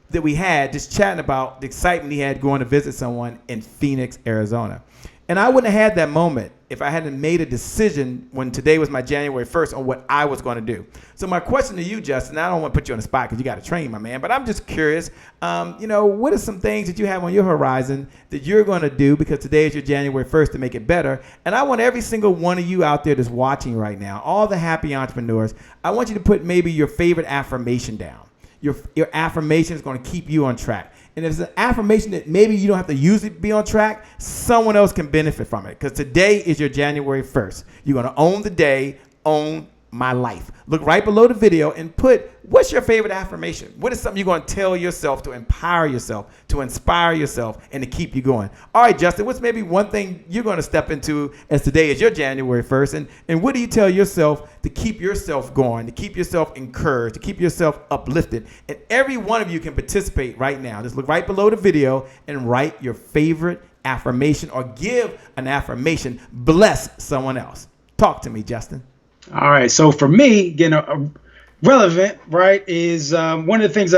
that we had just chatting about the excitement he had going to visit someone in Phoenix, Arizona. And I wouldn't have had that moment if I hadn't made a decision when today was my January 1st on what I was going to do. So my question to you, Justin, I don't want to put you on the spot because you got to train, my man, but I'm just curious, what are some things that you have on your horizon that you're going to do because today is your January 1st to make it better? And I want every single one of you out there that's watching right now, all the happy entrepreneurs, I want you to put maybe your favorite affirmation down. Your affirmation is going to keep you on track. And if it's an affirmation that maybe you don't have to use it to be on track, someone else can benefit from it. Because today is your January 1st. You're going to own the day, own my life. Look right below the video and put, what's your favorite affirmation? What is something you're going to tell yourself to empower yourself, to inspire yourself, and to keep you going? All right, Justin, what's maybe one thing you're going to step into as today is your January 1st? And what do you tell yourself to keep yourself going, to keep yourself encouraged, to keep yourself uplifted? And every one of you can participate right now. Just look right below the video and write your favorite affirmation or give an affirmation. Bless someone else. Talk to me, Justin. All right. So for me, again, relevant, right, is one of the things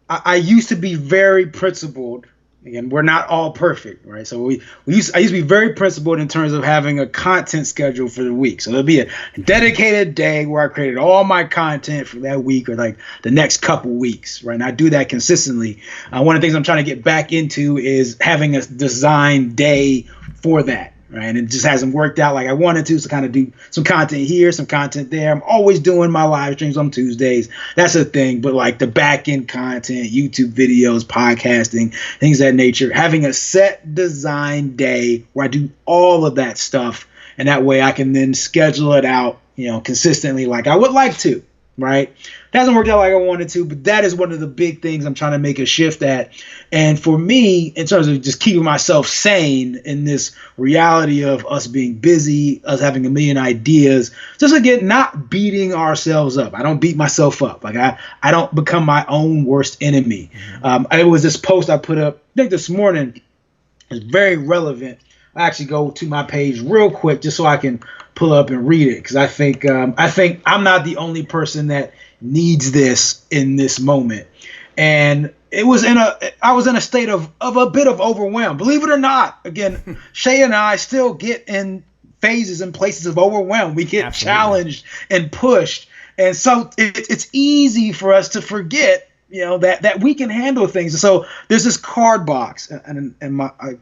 I used to be very principled. Again, we're not all perfect, right? So I used to be very principled in terms of having a content schedule for the week. So there'll be a dedicated day where I created all my content for that week or like the next couple weeks, right? And I do that consistently. One of the things I'm trying to get back into is having a design day for that. Right. And it just hasn't worked out like I wanted to. So kind of do some content here, some content there. I'm always doing my live streams on Tuesdays. That's a thing. But like the back end content, YouTube videos, podcasting, things of that nature, having a set design day where I do all of that stuff. And that way I can then schedule it out, consistently like I would like to. Right. It hasn't worked out like I wanted to, but that is one of the big things I'm trying to make a shift at. And for me, in terms of just keeping myself sane in this reality of us being busy, us having a million ideas, just again, not beating ourselves up. I don't beat myself up. Like I don't become my own worst enemy. It was this post I put up, I think this morning. It's very relevant. I actually go to my page real quick just so I can pull up and read it, because I think I'm not the only person that needs this in this moment. And I was in a state of a bit of overwhelm. Believe it or not, again, Shay and I still get in phases and places of overwhelm. We get challenged and pushed, and so it's easy for us to forget, that we can handle things. And so there's this card box, and I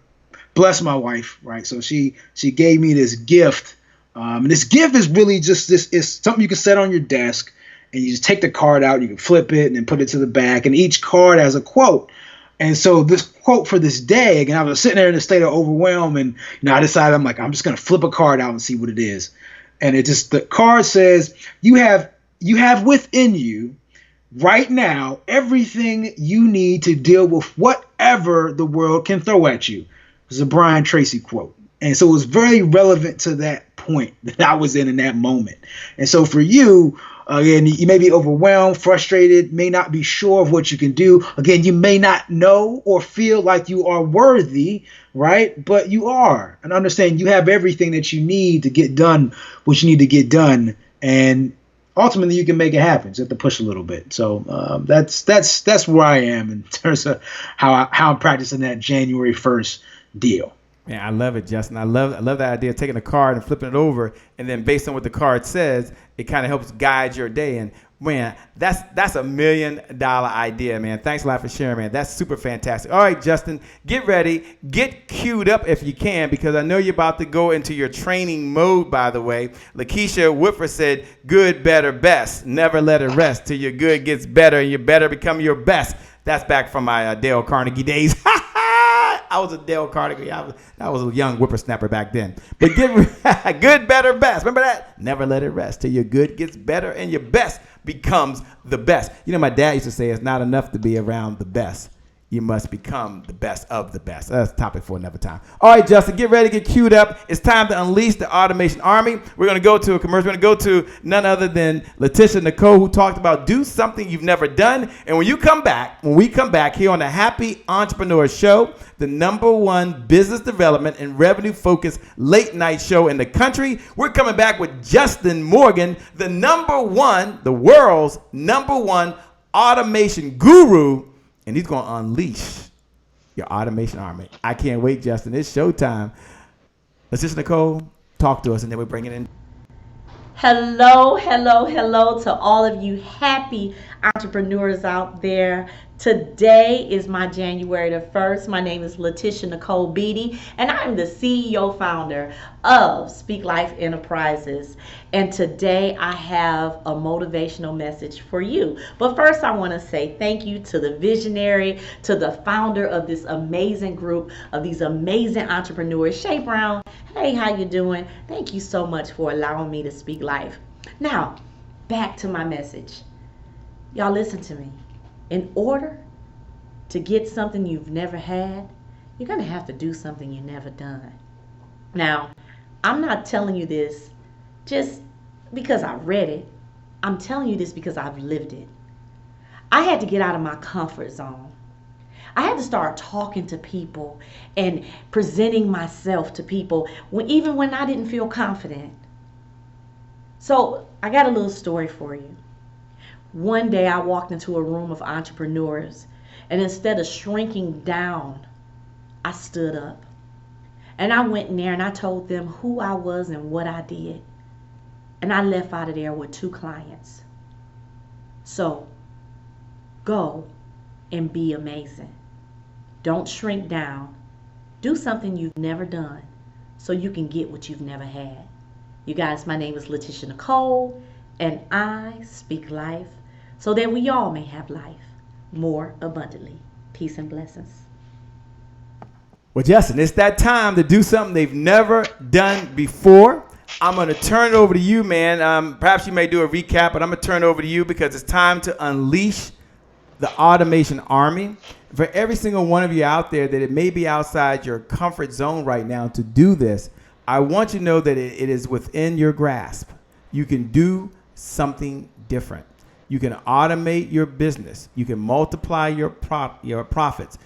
bless my wife, right? So she gave me this gift. And this gift is really just is something you can set on your desk, and you just take the card out, you can flip it and then put it to the back, and each card has a quote. And so this quote for this day, again, I was sitting there in a state of overwhelm, and I decided I'm just going to flip a card out and see what it is. And the card says, you have within you right now everything you need to deal with whatever the world can throw at you. It's a Brian Tracy quote. And so it was very relevant to that point that I was in that moment. And so for you, again, you may be overwhelmed, frustrated, may not be sure of what you can do. Again, you may not know or feel like you are worthy, right? But you are. And understand you have everything that you need to get done what you need to get done. And ultimately you can make it happen. Just have to push a little bit. So that's where I am in terms of how I'm practicing that January 1st deal. Man, I love it, Justin. I love that idea of taking a card and flipping it over, and then based on what the card says, it kind of helps guide your day. And man, that's $1 million idea, man. Thanks a lot for sharing, man. That's super fantastic. All right, Justin, get ready, get queued up if you can, because I know you're about to go into your training mode. By the way, Lakeisha Whitford said, "Good, better, best. Never let it rest till your good gets better, and you better become your best." That's back from my Dale Carnegie days. I was a Dale Carnegie. I was a young whippersnapper back then. But good, better, best. Remember that? Never let it rest till your good gets better and your best becomes the best. You know, my dad used to say it's not enough to be around the best. You must become the best of the best. That's a topic for another time. All right, Justin, get ready, get queued up. It's time to unleash the automation army. We're going to go to a commercial. We're going to go to none other than Letitia Nicole, who talked about do something you've never done. And when we come back here on the Happy Entrepreneur Show, the #1 business development and revenue focused late night show in the country, we're coming back with Justin Morgan, the world's #1 automation guru. And he's going to unleash your automation army. I can't wait, Justin. It's showtime. Letitia Nicole, talk to us, and then we'll bring it in. Hello to all of you happy entrepreneurs out there. Today is my January the 1st. My name is Letitia Nicole Beatty, and I'm the CEO founder of Speak Life Enterprises. And today I have a motivational message for you. But first I want to say thank you to the visionary, to the founder of this amazing group of these amazing entrepreneurs, Shay Brown. Hey, how you doing? Thank you so much for allowing me to speak life. Now, back to my message. Y'all listen to me. In order to get something you've never had, you're going to have to do something you've never done. Now, I'm not telling you this just because I read it. I'm telling you this because I've lived it. I had to get out of my comfort zone. I had to start talking to people and presenting myself to people even when I didn't feel confident. So I got a little story for you. One day I walked into a room of entrepreneurs, and instead of shrinking down, I stood up. And I went in there and I told them who I was and what I did. And I left out of there with 2 clients. So go and be amazing. Don't shrink down. Do something you've never done so you can get what you've never had. You guys, my name is Letitia Nicole, and I speak life so that we all may have life more abundantly. Peace and blessings. Well, Justin, it's that time to do something they've never done before. I'm going to turn it over to you, man. Perhaps you may do a recap, but I'm going to turn it over to you because it's time to unleash the automation army. For every single one of you out there that it may be outside your comfort zone right now to do this, I want you to know that it is within your grasp. You can do something different. You can automate your business. You can multiply your profits.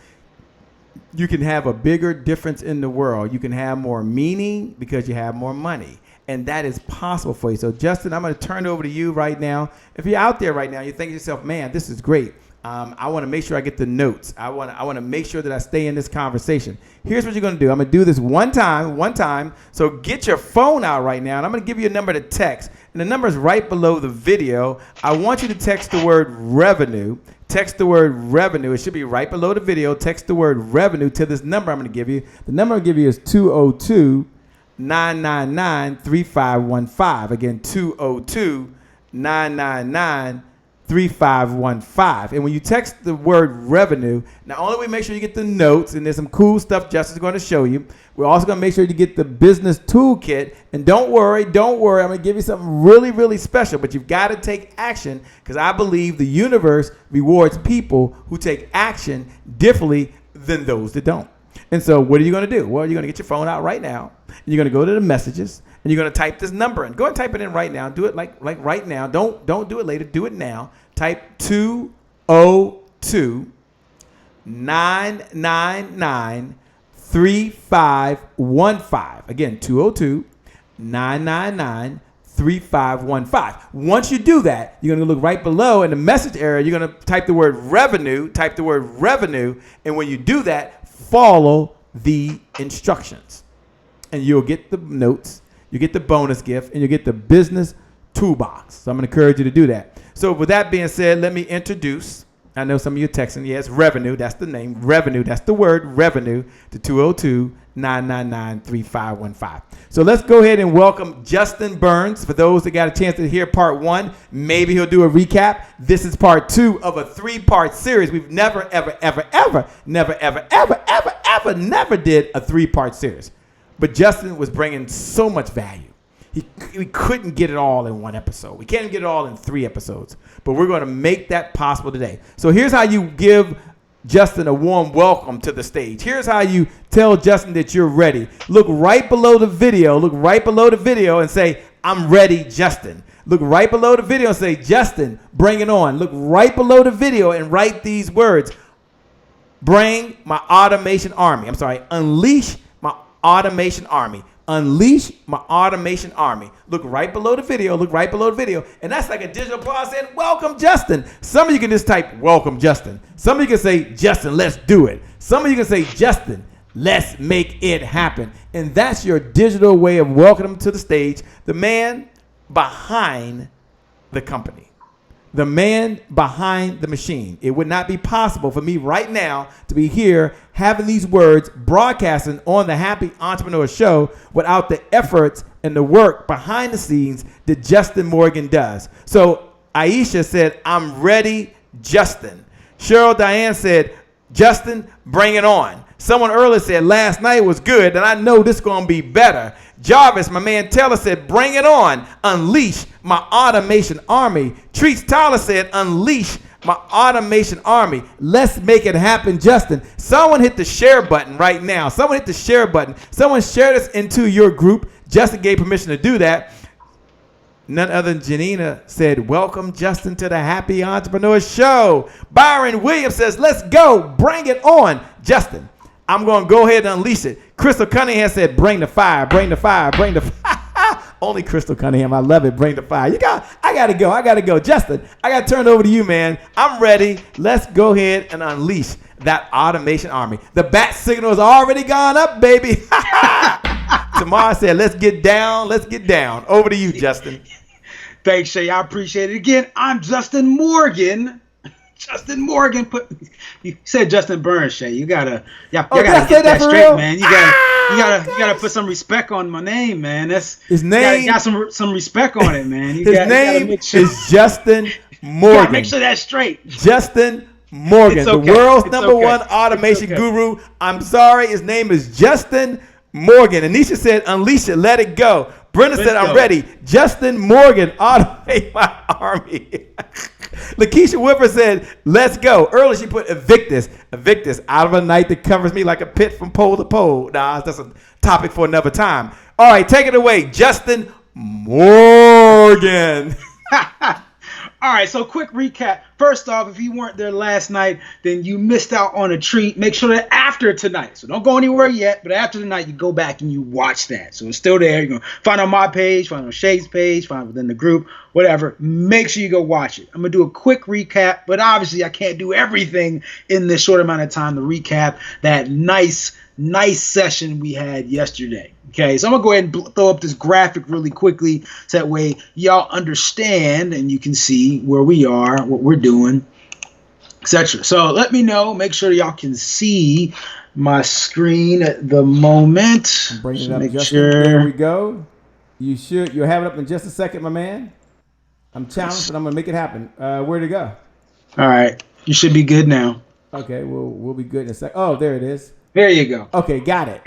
You can have a bigger difference in the world. You can have more meaning because you have more money. And that is possible for you. So, Justin, I'm going to turn it over to you right now. If you're out there right now, you think to yourself, man, this is great. I want to make sure I get the notes. I want to make sure that I stay in this conversation. Here's what you're going to do. I'm going to do this one time. So get your phone out right now, and I'm going to give you a number to text. And the number is right below the video. I want you to text the word revenue. Text the word revenue. It should be right below the video. Text the word revenue to this number I'm going to give you. The number I'm going to give you is 202-999-3515. Again, 202-999-3515. And when you text the word revenue, not only we make sure you get the notes, and there's some cool stuff Justin's going to show you, we're also going to make sure you get the business toolkit. And don't worry, I'm going to give you something really, really special, but you've got to take action because I believe the universe rewards people who take action differently than those that don't. And so what are you going to do? Well, you're going to get your phone out right now, and you're going to go to the messages, and you're going to type this number in. Go and type it in right now. Do it like right now. Don't do it later. Do it now. Type 202-999-3515. Again, 202-999-3515. 3515. Once you do that, you're going to look right below in the message area. You're going to type the word revenue, and when you do that, follow the instructions. And you'll get the notes, you get the bonus gift, and you get the business toolbox. So I'm going to encourage you to do that. So with that being said, let me introduce, I know some of you are texting, yes, revenue, that's the name, revenue, that's the word, revenue, to 202-999-3515. So let's go ahead and welcome Justin Burns. For those that got a chance to hear part 1, maybe he'll do a recap. This is part 2 of a 3-part series. We've never did a 3-part series. But Justin was bringing so much value. We couldn't get it all in one episode. We can't get it all in 3 episodes. But we're going to make that possible today. So here's how you give Justin a warm welcome to the stage. Here's how you tell Justin that you're ready. Look right below the video. And say, I'm ready, Justin. Look right below the video and say, Justin, bring it on. Look right below the video and write these words. Bring my automation army. Unleash my automation army. Unleash my automation army. Look right below the video. And that's like a digital pause saying, welcome, Justin. Some of you can just type, welcome, Justin. Some of you can say, Justin, let's do it. Some of you can say, Justin, let's make it happen. And that's your digital way of welcoming him to the stage, the man behind the company. The man behind the machine. It would not be possible for me right now to be here having these words broadcasting on the Happy Entrepreneur Show without the efforts and the work behind the scenes that Justin Morgan does. So Aisha said, I'm ready, Justin. Cheryl Diane said, Justin, bring it on. Someone earlier said, last night was good, and I know this is going to be better. Jarvis, my man Taylor said, bring it on. Unleash my automation army. Treats Tyler said, unleash my automation army. Let's make it happen, Justin. Someone hit the share button right now. Someone share this into your group. Justin gave permission to do that. None other than Janina said, welcome, Justin, to the Happy Entrepreneur Show. Byron Williams says, let's go. Bring it on, Justin. I'm going to go ahead and unleash it. Crystal Cunningham said, bring the fire, bring the fire, bring the fire. Only Crystal Cunningham. I love it. Bring the fire. I got to go. Justin, I got to turn it over to you, man. I'm ready. Let's go ahead and unleash that automation army. The bat signal has already gone up, baby. Tamara said, let's get down. Over to you, Justin. Thanks, Shay. I appreciate it. Again, I'm Justin Morgan. You said Justin Burns, Shay. You gotta get that straight, real? Man. You gotta put some respect on my name, man. That's his name. You got some respect on it, man. His name is Justin Morgan. Gotta make sure that's straight. Justin Morgan, the world's number one automation guru. I'm sorry, his name is Justin Morgan. Anisha said, unleash it, let it go. Brenda said, I'm ready. Justin Morgan, automate my army. Lakeisha Whipper said, let's go. Earlier she put evictus out of a night that covers me like a pit from pole to pole. Nah, that's a topic for another time. All right, take it away, Justin Morgan. All right, so quick recap. First off, if you weren't there last night, then you missed out on a treat. Make sure that after tonight, so don't go anywhere yet, but after tonight, you go back and you watch that. So it's still there. You're going to find on my page, find on Shay's page, find within the group, whatever. Make sure you go watch it. I'm going to do a quick recap, but obviously I can't do everything in this short amount of time to recap that nice session we had yesterday. Okay, so I'm going to go ahead and throw up this graphic really quickly so that way y'all understand and you can see where we are, what we're doing, etc. So let me know. Make sure y'all can see my screen at the moment. I'm bringing it up, Justin. There we go. You'll have it up in just a second, my man. I'm challenged, but I'm going to make it happen. Where'd it go? All right. You should be good now. Okay, we'll be good in a sec. Oh, there it is. There you go. Okay, got it.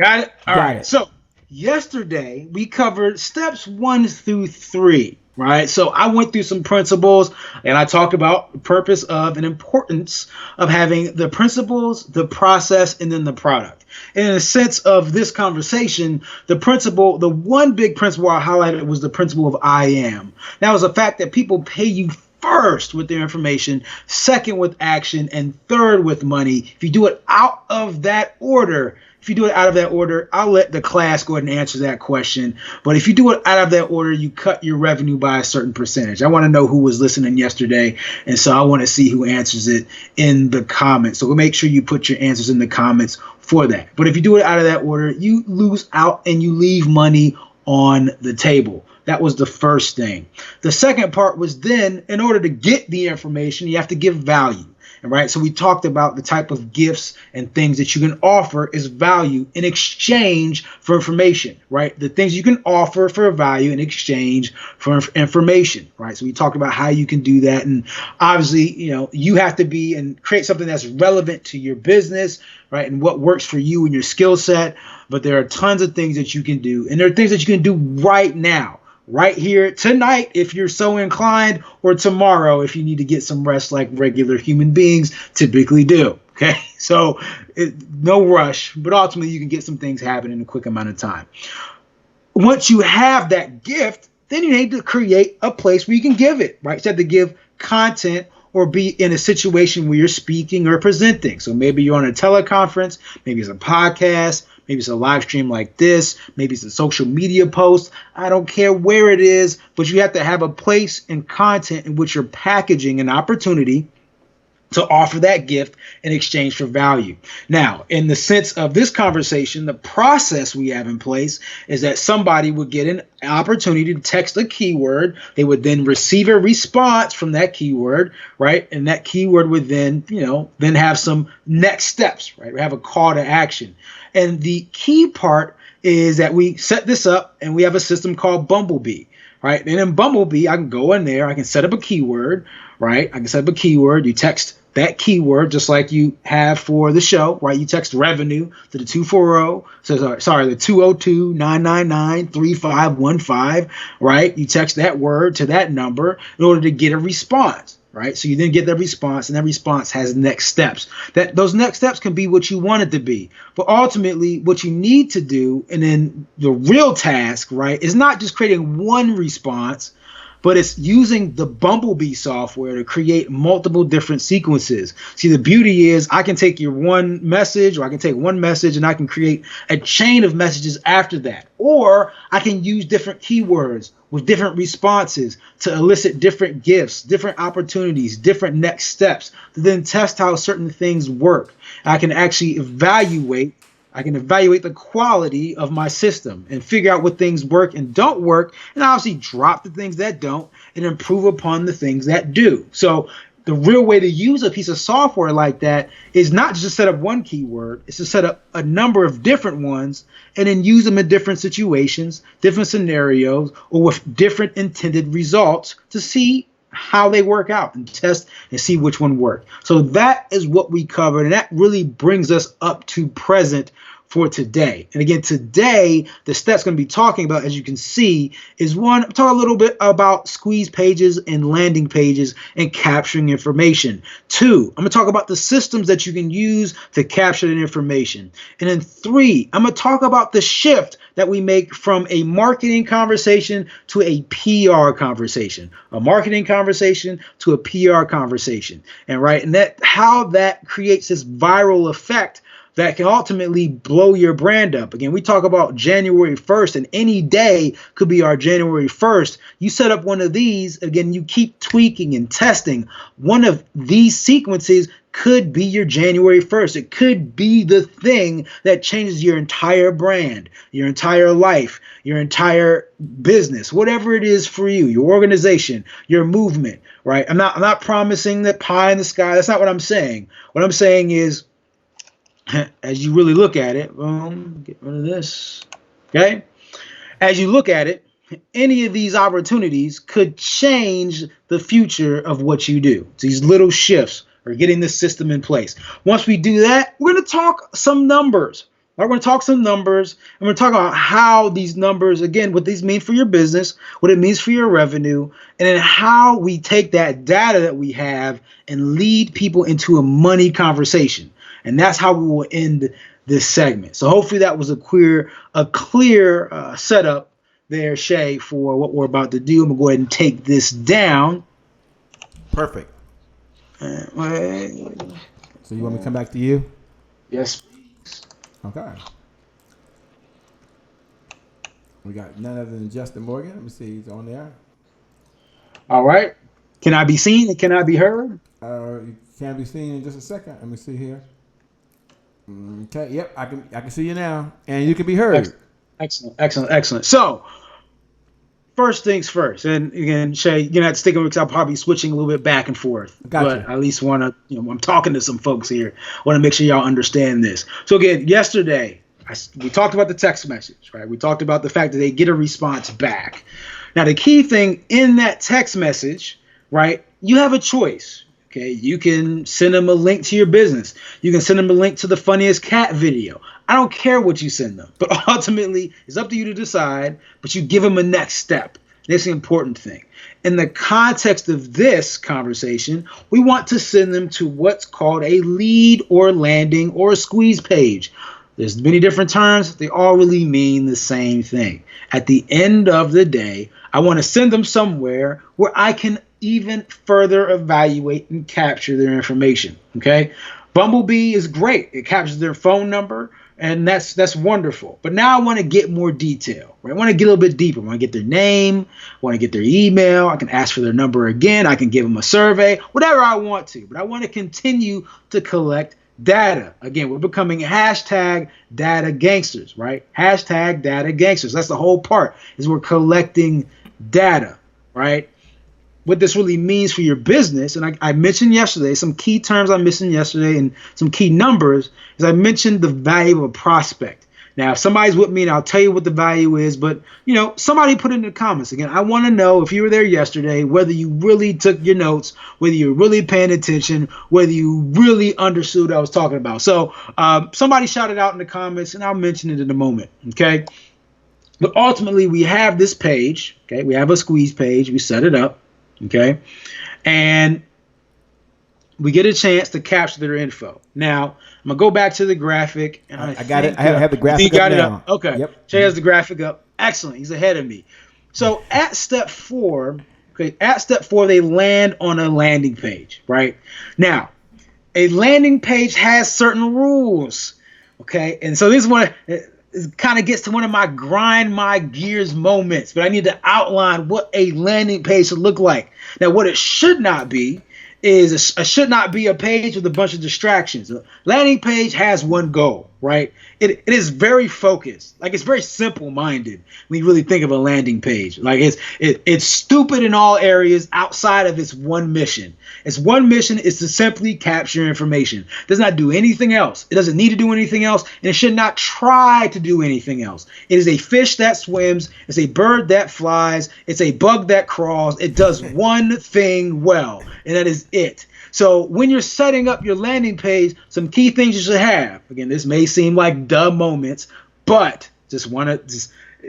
All right. So yesterday we covered steps 1 through 3, right? So I went through some principles and I talked about the purpose of and importance of having the principles, the process, and then the product. And in a sense of this conversation, the one big principle I highlighted was the principle of I am. That was the fact that people pay you first with their information, second with action, and third with money. If you do it out of that order, If you do it out of that order, I'll let the class go ahead and answer that question. But if you do it out of that order, you cut your revenue by a certain percentage. I want to know who was listening yesterday, and so I want to see who answers it in the comments. So make sure you put your answers in the comments for that. But if you do it out of that order, you lose out and you leave money on the table. That was the first thing. The second part was then, in order to get the information, you have to give value. Right. So we talked about the type of gifts and things that you can offer as value in exchange for information. Right. The things you can offer for value in exchange for information. Right. So we talked about how you can do that. And obviously, you have to be and create something that's relevant to your business. Right. And what works for you and your skill set. But there are tons of things that you can do. And there are things that you can do right now. Right here tonight, if you're so inclined, or tomorrow, if you need to get some rest like regular human beings typically do. Okay, so no rush, but ultimately you can get some things happen in a quick amount of time. Once you have that gift, then you need to create a place where you can give it, right? You have to give content or be in a situation where you're speaking or presenting. So maybe you're on a teleconference, maybe it's a podcast, maybe it's a live stream like this, maybe it's a social media post. I don't care where it is, but you have to have a place and content in which you're packaging an opportunity to offer that gift in exchange for value. Now, in the sense of this conversation, the process we have in place is that somebody would get an opportunity to text a keyword. They would then receive a response from that keyword, right? And that keyword would then, then have some next steps, right? We have a call to action. And the key part is that we set this up and we have a system called Bumblebee, right? And in Bumblebee, I can go in there, I can set up a keyword, right? I can set up a keyword. You text that keyword just like you have for the show, right? You text revenue to the 240, the 202-999-3515, right? You text that word to that number in order to get a response. Right. So you then get the response, and that response has next steps. That those next steps can be what you want it to be. But ultimately, what you need to do, and then the real task, right, is not just creating one response, but it's using the Bumblebee software to create multiple different sequences. See, the beauty is I can take your one message, or I can take one message and I can create a chain of messages after that. Or I can use different keywords with different responses to elicit different gifts, different opportunities, different next steps to then test how certain things work. I can actually evaluate the quality of my system and figure out what things work and don't work, and obviously drop the things that don't and improve upon the things that do. So the real way to use a piece of software like that is not just to set up one keyword, it's to set up a number of different ones and then use them in different situations, different scenarios, or with different intended results to see how they work out and test and see which one worked. So that is what we covered, and that really brings us up to present for today. And again, today, the steps going to be talking about, as you can see, is one, talk a little bit about squeeze pages and landing pages and capturing information. Two, I'm going to talk about the systems that you can use to capture that information. And then three, I'm going to talk about the shift that we make from a marketing conversation to a PR conversation, a marketing conversation to a PR conversation. And that how that creates this viral effect that can ultimately blow your brand up. Again, we talk about January 1st, and any day could be our January 1st. You set up one of these, again, you keep tweaking and testing. One of these sequences could be your January 1st. It could be the thing that changes your entire brand, your entire life, your entire business, whatever it is for you, your organization, your movement, right? I'm not promising that pie in the sky. That's not what I'm saying. What I'm saying is, as you really look at it, get rid of this, okay? As you look at it, any of these opportunities could change the future of what you do. It's these little shifts or getting the system in place. Once we do that, we're going to talk some numbers. We're going to talk some numbers, and we're going to talk about how these numbers, again, what these mean for your business, what it means for your revenue, and then how we take that data that we have and lead people into a money conversation. And that's how we will end this segment. So hopefully that was a clear setup there, Shay, for what we're about to do. I'm going to go ahead and take this down. Perfect. So you want me to come back to you? Yes, please. Okay. We got none other than Justin Morgan. Let me see. He's on there. All right. Can I be seen and can I be heard? You can be seen in just a second. Let me see here. Okay. Yep. I can see you now, and you can be heard. Excellent. So, first things first, and again, Shay, you're not sticking with because I'll probably be switching a little bit back and forth. Gotcha. But I at least want to, I'm talking to some folks here. I want to make sure y'all understand this. So again, yesterday, we talked about the text message, right? We talked about the fact that they get a response back. Now, the key thing in that text message, right, you have a choice. Okay, you can send them a link to your business. You can send them a link to the funniest cat video. I don't care what you send them, but ultimately it's up to you to decide, but you give them a next step. That's the important thing. In the context of this conversation, we want to send them to what's called a lead or landing or a squeeze page. There's many different terms. They all really mean the same thing. At the end of the day, I want to send them somewhere where I can even further evaluate and capture their information. Okay. Bumblebee is great. It captures their phone number, and that's wonderful. But now I want to get more detail. Right? I want to get a little bit deeper. I want to get their name. I want to get their email. I can ask for their number again. I can give them a survey, whatever I want to. But I want to continue to collect data. Again, we're becoming hashtag data gangsters, right? Hashtag data gangsters. That's the whole part, is we're collecting data, right? What this really means for your business, and I mentioned yesterday, some key terms I mentioned yesterday and some key numbers, is I mentioned the value of a prospect. Now, if somebody's with me, and I'll tell you what the value is, but, somebody put it in the comments. Again, I want to know, if you were there yesterday, whether you really took your notes, whether you're really paying attention, whether you really understood what I was talking about. So somebody shout it out in the comments, and I'll mention it in a moment, okay? But ultimately, we have this page, okay? We have a squeeze page. We set it up. Okay, and we get a chance to capture their info. Now, I'm going to go back to the graphic. And I got it. I have the graphic up now. Okay. Yep. Jay has the graphic up. Excellent. He's ahead of me. So at step 4, they land on a landing page, right? Now, a landing page has certain rules, okay? And so this is one. It kind of gets to one of my grind my gears moments, but I need to outline what a landing page should look like. Now, what it should not be is should not be a page with a bunch of distractions. A landing page has one goal, right? It is very focused. Like, it's very simple-minded when you really think of a landing page. Like, it's stupid in all areas outside of its one mission. Its one mission is to simply capture information. It does not do anything else. It doesn't need to do anything else, and it should not try to do anything else. It is a fish that swims. It's a bird that flies. It's a bug that crawls. It does one thing well, and that is it. So when you're setting up your landing page, some key things you should have. Again, this may seem like dumb moments, but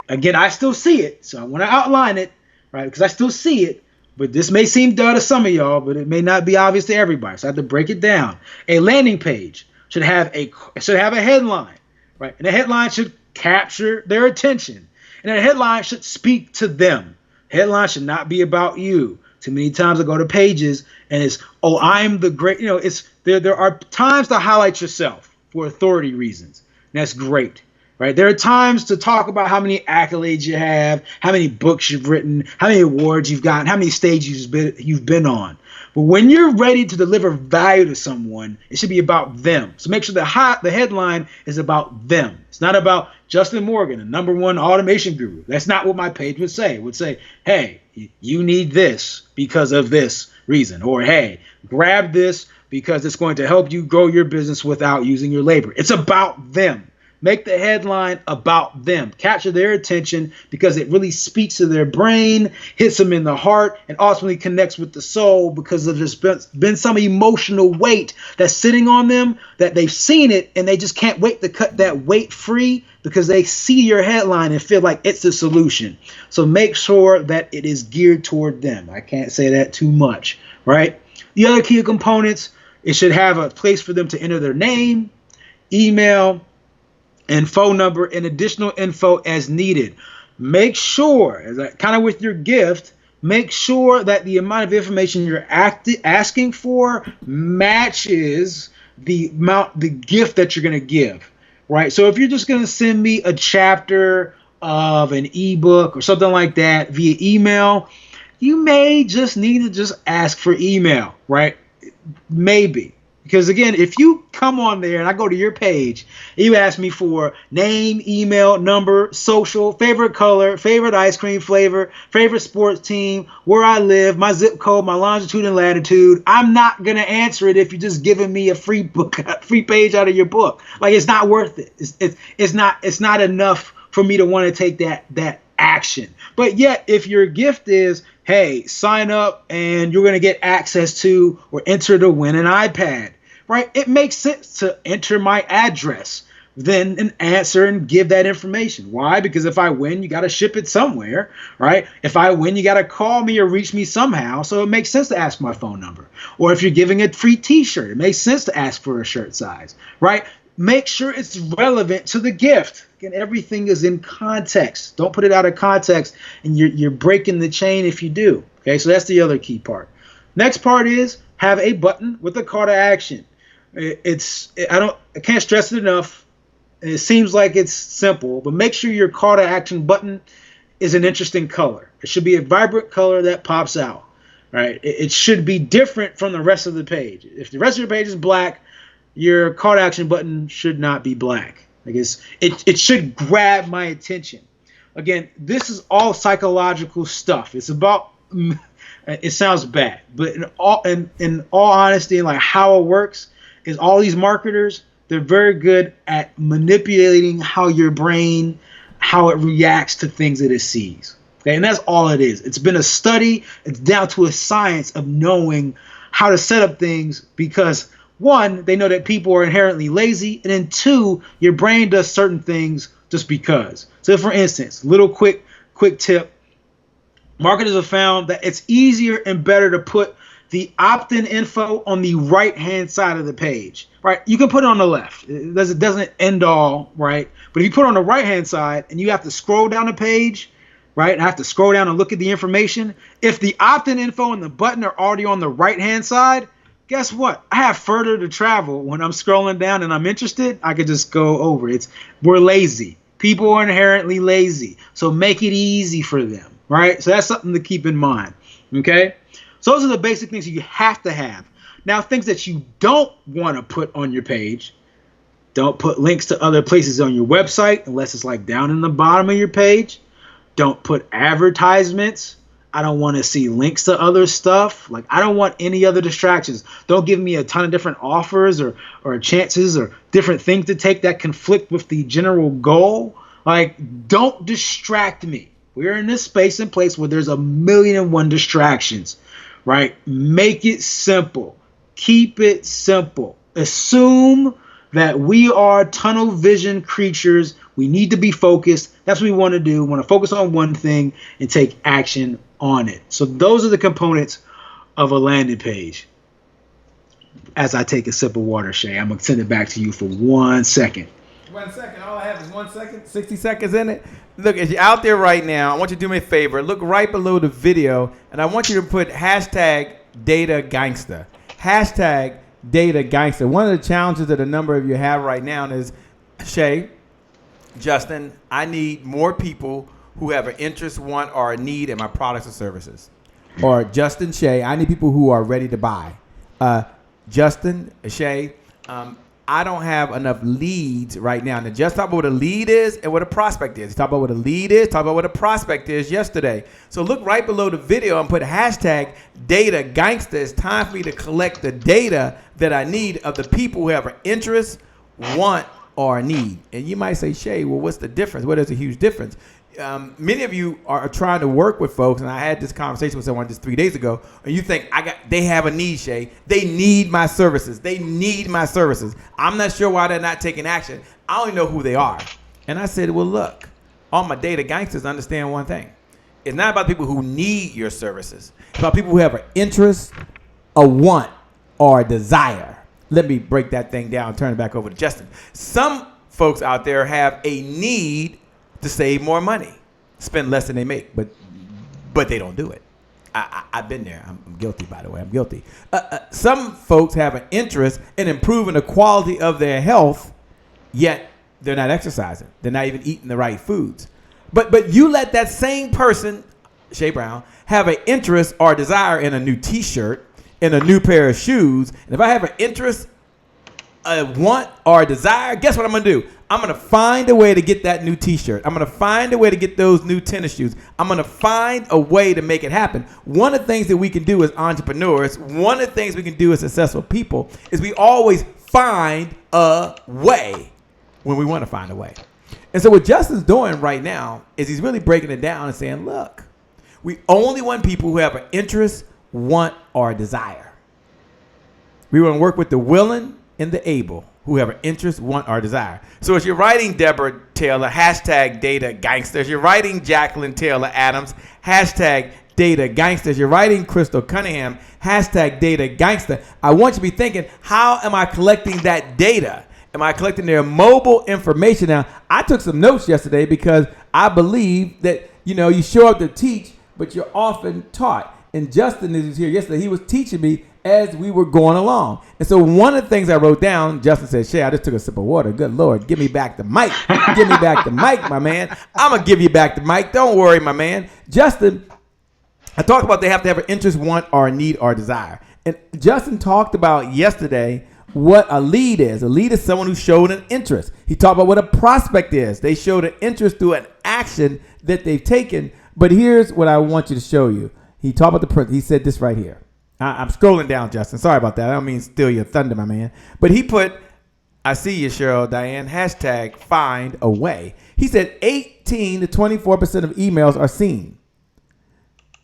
again, I still see it. So I want to outline it, right? Because I still see it, but this may seem dumb to some of y'all, but it may not be obvious to everybody. So I have to break it down. A landing page should have a headline, right? And the headline should capture their attention. And the headline should speak to them. Headline should not be about you. Too many times I go to pages and it's, oh, I'm the great, it's there are times to highlight yourself for authority reasons. And that's great, right? There are times to talk about how many accolades you have, how many books you've written, how many awards you've gotten, how many stages you've been on. But when you're ready to deliver value to someone, it should be about them. So make sure the headline is about them. It's not about Justin Morgan, the #1 automation guru. That's not what my page would say. It would say, hey, you need this because of this reason. Or, hey, grab this because it's going to help you grow your business without using your labor. It's about them. Make the headline about them. Capture their attention because it really speaks to their brain, hits them in the heart, and ultimately connects with the soul because there's been some emotional weight that's sitting on them that they've seen it and they just can't wait to cut that weight free because they see your headline and feel like it's the solution. So make sure that it is geared toward them. I can't say that too much, right? The other key components, it should have a place for them to enter their name, email, and phone number and additional info as needed. Make sure, kind of with your gift, make sure that the amount of information you're asking for matches the gift that you're going to give, right? So if you're just going to send me a chapter of an ebook or something like that via email, you may just need to just ask for email, right? Maybe. Because again, if you come on there and I go to your page, and you ask me for name, email, number, social, favorite color, favorite ice cream flavor, favorite sports team, where I live, my zip code, my longitude and latitude, I'm not going to answer it if you're just giving me a free book, free page out of your book. Like, it's not worth it. It's not enough for me to want to take that action. But yet, if your gift is, hey, sign up and you're going to get access to or enter to win an iPad, right? It makes sense to enter my address, then an answer and give that information. Why? Because if I win, you got to ship it somewhere, right? If I win, you got to call me or reach me somehow. So it makes sense to ask my phone number. Or if you're giving a free t-shirt, it makes sense to ask for a shirt size, right? Make sure it's relevant to the gift. Again, everything is in context. Don't put it out of context, and you're breaking the chain if you do. Okay, so that's the other key part. Next part is have a button with a call to action. I can't stress it enough. It seems like it's simple, but make sure your call to action button is an interesting color. It should be a vibrant color that pops out. Right? It should be different from the rest of the page. If the rest of your page is black, your call to action button should not be black. I guess it should grab my attention. Again, this is all psychological stuff. It's about, it sounds bad, but in all honesty, and like how it works is all these marketers, they're very good at manipulating how your brain, how it reacts to things that it sees. Okay, and that's all it is. It's been a study. It's down to a science of knowing how to set up things because, one, they know that people are inherently lazy, and then two, your brain does certain things just because. So for instance, little quick tip, marketers have found that it's easier and better to put the opt-in info on the right-hand side of the page, right? You can put it on the left. It doesn't end all, right? But if you put it on the right-hand side and you have to scroll down the page, right, and I have to scroll down and look at the information, if the opt-in info and the button are already on the right-hand side, guess what? I have further to travel. When I'm scrolling down and I'm interested, I could just go over. We're lazy. People are inherently lazy. So make it easy for them, right? So that's something to keep in mind, okay? So those are the basic things you have to have. Now, things that you don't want to put on your page, don't put links to other places on your website unless it's like down in the bottom of your page. Don't put advertisements. I don't want to see links to other stuff. Like, I don't want any other distractions. Don't give me a ton of different offers or chances or different things to take that conflict with the general goal. Like, don't distract me. We're in this space and place where there's 1,000,001 distractions, right? Make it simple. Keep it simple. Assume that we are tunnel vision creatures. We need to be focused. That's what we want to do. We want to focus on one thing and take action on it. So those are the components of a landing page. As I take a sip of water, Shay, I'm going to send it back to you for 1 second. 1 second. All I have is 1 second, 60 seconds in it. Look, if you're out there right now, I want you to do me a favor. Look right below the video, and I want you to put hashtag data gangster. Hashtag data gangster. One of the challenges that a number of you have right now is, Shay, Justin, I need more people who have an interest, want, or a need in my products or services. Or Justin, Shay, I need people who are ready to buy. Justin, Shay, I don't have enough leads right now. Now, just talk about what a lead is and what a prospect is. Talk about what a lead is, talk about what a prospect is yesterday. So look right below the video and put hashtag data gangster. It's time for me to collect the data that I need of the people who have an interest, want, or a need. And you might say, Shay, well, what's the difference? Well, there's a huge difference. Many of you are trying to work with folks, and I had this conversation with someone just 3 days ago, and you think they have a need, Shay. They need my services. They need my services. I'm not sure why they're not taking action. I only know who they are. And I said, well, look, all my data gangsters understand one thing. It's not about people who need your services. It's about people who have an interest, a want, or a desire. Let me break that thing down and turn it back over to Justin. Some folks out there have a need to save more money, spend less than they make, but they don't do it. I've been there. I'm guilty, by the way. I'm guilty. Some folks have an interest in improving the quality of their health, yet they're not exercising. They're not even eating the right foods. But you let that same person, Shay Brown, have an interest or desire in a new T-shirt, in a new pair of shoes. And if I have an interest, a want, or a desire, guess what I'm going to do? I'm going to find a way to get that new T-shirt. I'm going to find a way to get those new tennis shoes. I'm going to find a way to make it happen. One of the things that we can do as entrepreneurs, one of the things we can do as successful people is we always find a way when we want to find a way. And so what Justin's doing right now is he's really breaking it down and saying, look, we only want people who have an interest, want, or desire. We want to work with the willing and the able who have an interest, want, or desire. So as you're writing Deborah Taylor, hashtag data gangsters, you're writing Jacqueline Taylor Adams, hashtag data gangsters, you're writing Crystal Cunningham, hashtag data gangster. I want you to be thinking, how am I collecting that data? Am I collecting their mobile information? Now, I took some notes yesterday because I believe that, you show up to teach, but you're often taught. And Justin is here yesterday. He was teaching me as we were going along. And so one of the things I wrote down, Justin said, Shay, I just took a sip of water. Good Lord, give me back the mic. Give me back the mic, my man. I'm going to give you back the mic. Don't worry, my man. Justin, I talked about they have to have an interest, want, or a need, or desire. And Justin talked about yesterday what a lead is. A lead is someone who showed an interest. He talked about what a prospect is. They showed an interest through an action that they've taken. But here's what I want you to show you. He talked about the print. He said this right here. I'm scrolling down, Justin. Sorry about that. I don't mean to steal your thunder, my man. But he put, I see you, Cheryl, Diane, hashtag find a way. He said 18 to 24% of emails are seen.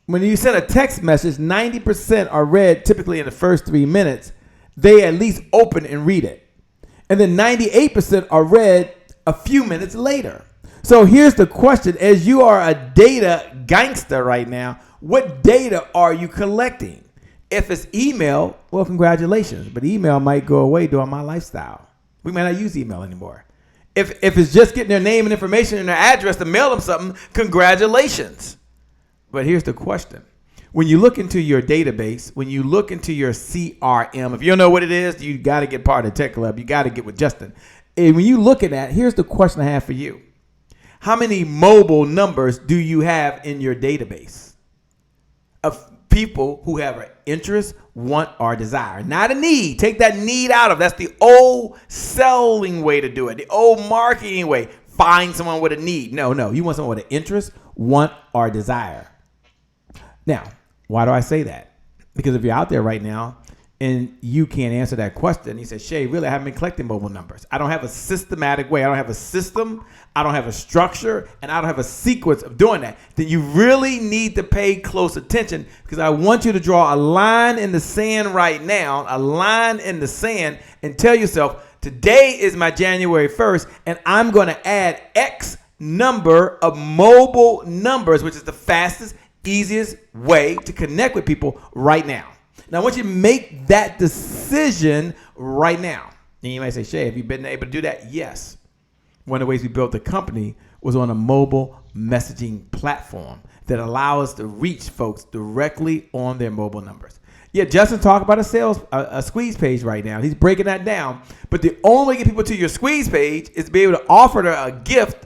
When you send a text message, 90% are read typically in the first 3 minutes. They at least open and read it. And then 98% are read a few minutes later. So here's the question. As you are a data gangster right now, what data are you collecting? If it's email, well, congratulations. But email might go away during my lifestyle. We might not use email anymore. If it's just getting their name and information and their address to mail them something, congratulations. But here's the question. When you look into your database, when you look into your CRM, if you don't know what it is, you got to get part of the Tech Club. You got to get with Justin. And when you look at that, here's the question I have for you. How many mobile numbers do you have in your database of people who have an interest, want, or desire? Not a need. Take that need out of. That's the old selling way to do it. The old marketing way. Find someone with a need. No. You want someone with an interest, want, or desire. Now, why do I say that? Because if you're out there right now and you can't answer that question, he said, Shay, really, I haven't been collecting mobile numbers. I don't have a systematic way. I don't have a system. I don't have a structure, and I don't have a sequence of doing that. Then you really need to pay close attention, because I want you to draw a line in the sand right now, a line in the sand, and tell yourself, today is my January 1st, and I'm going to add X number of mobile numbers, which is the fastest, easiest way to connect with people right now. Now, I want you to make that decision right now. And you might say, Shay, have you been able to do that? Yes. One of the ways we built the company was on a mobile messaging platform that allows us to reach folks directly on their mobile numbers. Yeah, Justin talked about a squeeze page right now. He's breaking that down. But the only way to get people to your squeeze page is to be able to offer them a gift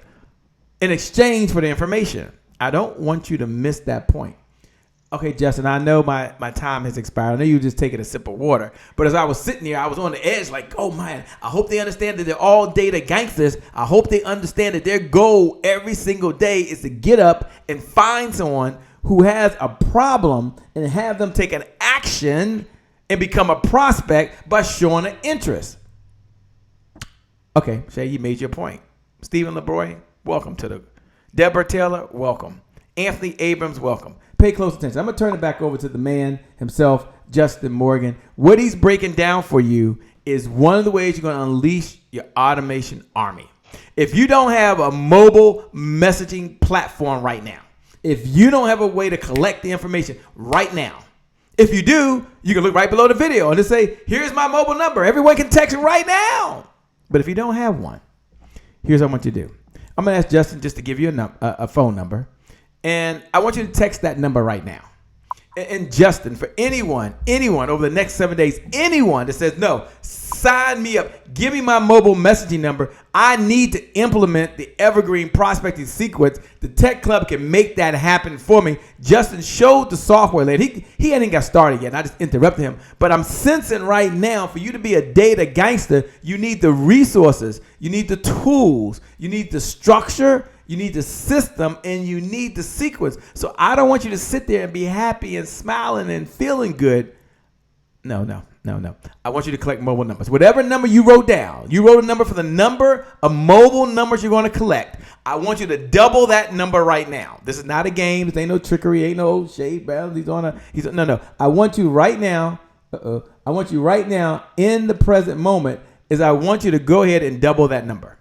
in exchange for the information. I don't want you to miss that point. Okay, Justin, I know my time has expired. I know you were just taking a sip of water. But as I was sitting here, I was on the edge like, oh, man, I hope they understand that they're all data gangsters. I hope they understand that their goal every single day is to get up and find someone who has a problem and have them take an action and become a prospect by showing an interest. Okay, Shay, you made your point. Stephen LeBroy, welcome to the Deborah Taylor, welcome. Anthony Abrams, welcome. Pay close attention. I'm going to turn it back over to the man himself, Justin Morgan. What he's breaking down for you is one of the ways you're going to unleash your automation army. If you don't have a mobile messaging platform right now, if you don't have a way to collect the information right now, if you do, you can look right below the video and just say, here's my mobile number. Everyone can text it right now. But if you don't have one, here's what I want you to do. I'm going to ask Justin just to give you a phone number. And I want you to text that number right now. And Justin, for anyone over the next 7 days, anyone that says, no, sign me up, give me my mobile messaging number. I need to implement the evergreen prospecting sequence. The Tech Club can make that happen for me. Justin showed the software later. He hadn't got started yet, and I just interrupted him. But I'm sensing right now, for you to be a data gangster, you need the resources, you need the tools, you need the structure, you need the system, and you need the sequence. So I don't want you to sit there and be happy and smiling and feeling good. No. I want you to collect mobile numbers. Whatever number you wrote down, you wrote a number for the number of mobile numbers you're going to collect. I want you to double that number right now. This is not a game. This ain't no trickery. Ain't no shade balance. No. I want you right now. I want you right now in the present moment is I want you to go ahead and double that number.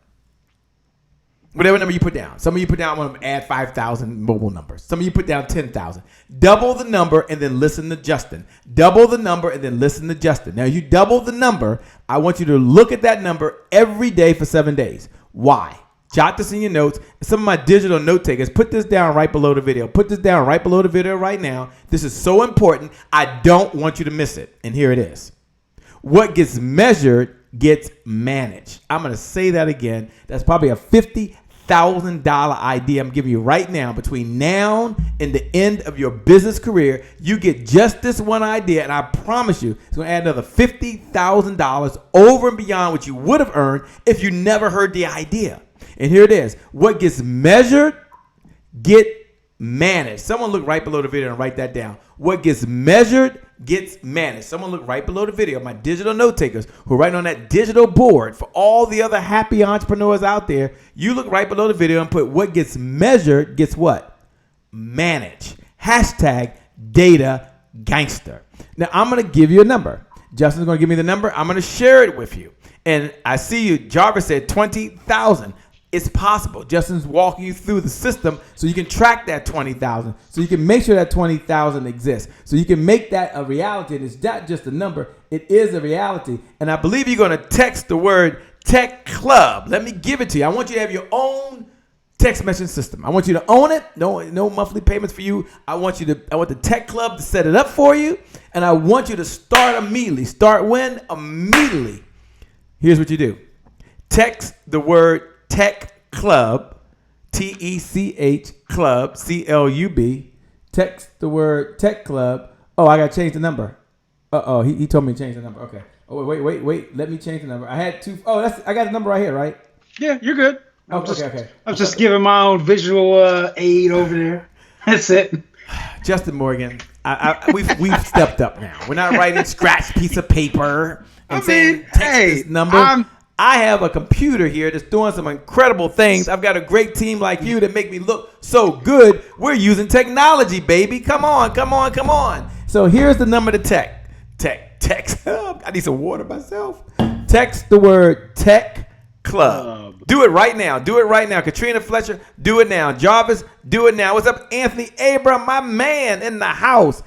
Whatever number you put down. Some of you put down, I want to add 5,000 mobile numbers. Some of you put down 10,000. Double the number and then listen to Justin. Double the number and then listen to Justin. Now, you double the number. I want you to look at that number every day for 7 days. Why? Jot this in your notes. Some of my digital note takers, put this down right below the video. Put this down right below the video right now. This is so important. I don't want you to miss it. And here it is. What gets measured gets managed. I'm going to say that again. That's probably a $50,000 idea I'm giving you right now. Between now and the end of your business career, you get just this one idea, and I promise you it's going to add another $50,000 over and beyond what you would have earned if you never heard the idea. And here it is. What gets measured get managed. Someone look right below the video and write that down. What gets measured gets managed. Someone look right below the video. My digital note takers who are writing on that digital board for all the other happy entrepreneurs out there, you look right below the video and put what gets measured gets what? Managed. Hashtag data gangster. Now I'm going to give you a number. Justin's going to give me the number. I'm going to share it with you. And I see you. Jarvis said 20,000. It's possible. Justin's walking you through the system so you can track that 20,000. So you can make sure that 20,000 exists. So you can make that a reality. And it's not just a number. It is a reality. And I believe you're going to text the word Tech Club. Let me give it to you. I want you to have your own text messaging system. I want you to own it. No monthly payments for you. I want the Tech Club to set it up for you. And I want you to start immediately. Start when? Immediately. Here's what you do. Text the word Tech Club, TECH Club, CLUB. Text the word Tech Club. Oh, I got to change the number. He told me to change the number. Okay. Oh, wait. Let me change the number. I had two. Oh, I got a number right here, right? Yeah, you're good. Okay. I'm just giving my own visual aid over there. That's it. Justin Morgan, we've stepped up now. We're not writing scratch piece of paper and saying text this number. I have a computer here that's doing some incredible things. I've got a great team like you that make me look so good. We're using technology, baby. Come on. So here's the number to text. I need some water myself. Text the word Tech Club. Do it right now. Katrina Fletcher, do it now. Jarvis, do it now. What's up, Anthony Abram, my man in the house?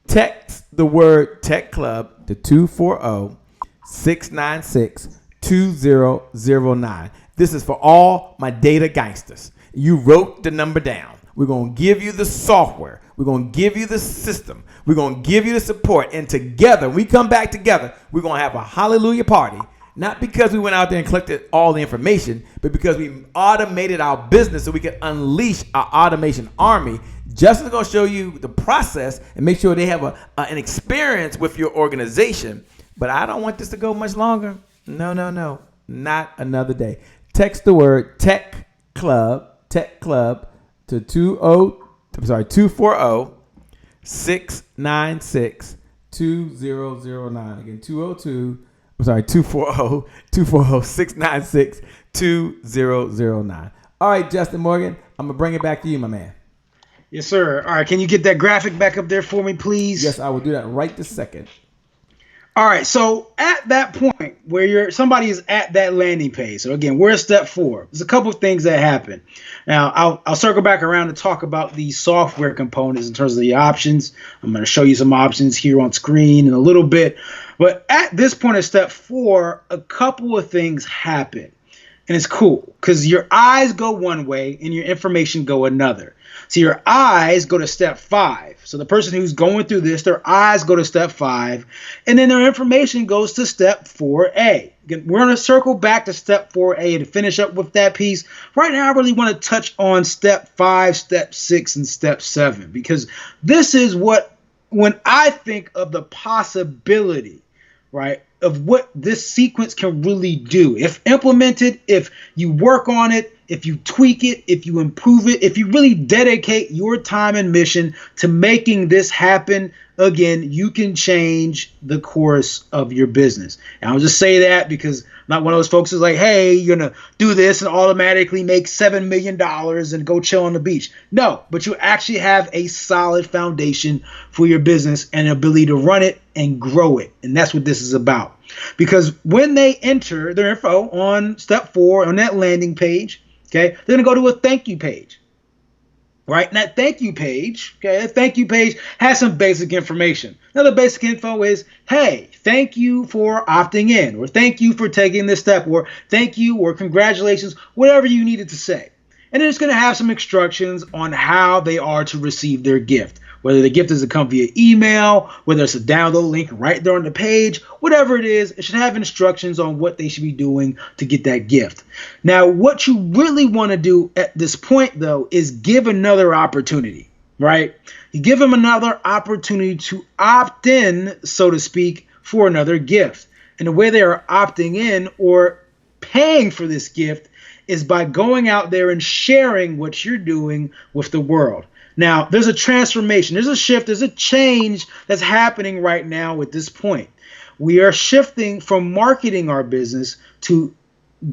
Text the word Tech Club to 240-696-2009. This is for all my data gangsters. You wrote the number down. We're going to give you the software. We're going to give you the system. We're going to give you the support. And together, we come back together, we're going to have a hallelujah party. Not because we went out there and collected all the information, but because we automated our business so we can unleash our automation army. Justin's going to show you the process and make sure they have an experience with your organization. But I don't want this to go much longer. No. Not another day. Text the word Tech Club to 240-696-2009. Again, 240-696-2009. All right, Justin Morgan, I'm going to bring it back to you, my man. Yes, sir. All right, can you get that graphic back up there for me, please? Yes, I will do that right this second. All right, so at that point where somebody is at that landing page, so again, we're at step 4. There's a couple of things that happen. Now, I'll circle back around to talk about the software components in terms of the options. I'm going to show you some options here on screen in a little bit. But at this point of step 4, a couple of things happen. And it's cool because your eyes go one way and your information go another. So your eyes go to step 5. So the person who's going through this, their eyes go to step 5, and then their information goes to step 4A. Again, we're going to circle back to step 4A to finish up with that piece. Right now, I really want to touch on step 5, step 6, and step 7, because this is what, when I think of the possibility, right, of what this sequence can really do. If implemented, if you work on it, if you tweak it, if you improve it, if you really dedicate your time and mission to making this happen, again, you can change the course of your business. And I'll just say that because I'm not one of those folks who's like, hey, you're going to do this and automatically make $7 million and go chill on the beach. No, but you actually have a solid foundation for your business and ability to run it and grow it. And that's what this is about. Because when they enter their info on step 4 on that landing page, okay, they're going to go to a thank you page, right? And that thank you page, okay, that thank you page has some basic information. Now, the basic info is, hey, thank you for opting in, or thank you for taking this step, or thank you, or congratulations, whatever you needed to say. And then it's going to have some instructions on how they are to receive their gift. Whether the gift is to come via email, whether it's a download link right there on the page, whatever it is, it should have instructions on what they should be doing to get that gift. Now, what you really want to do at this point, though, is give another opportunity, right? You give them another opportunity to opt in, so to speak, for another gift. And the way they are opting in or paying for this gift is by going out there and sharing what you're doing with the world. Now, there's a transformation, there's a shift, there's a change that's happening right now at this point. We are shifting from marketing our business to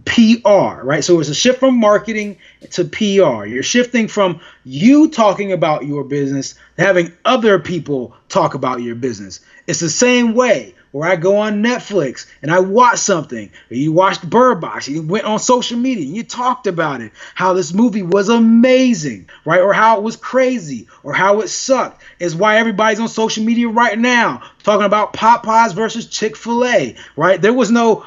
PR, right? So it's a shift from marketing to PR. You're shifting from you talking about your business to having other people talk about your business. It's the same way where I go on Netflix and I watch something, or you watched Bird Box, you went on social media and you talked about it, how this movie was amazing, right? Or how it was crazy, or how it sucked. Is why everybody's on social media right now talking about Popeyes versus Chick-fil-A, right? There was no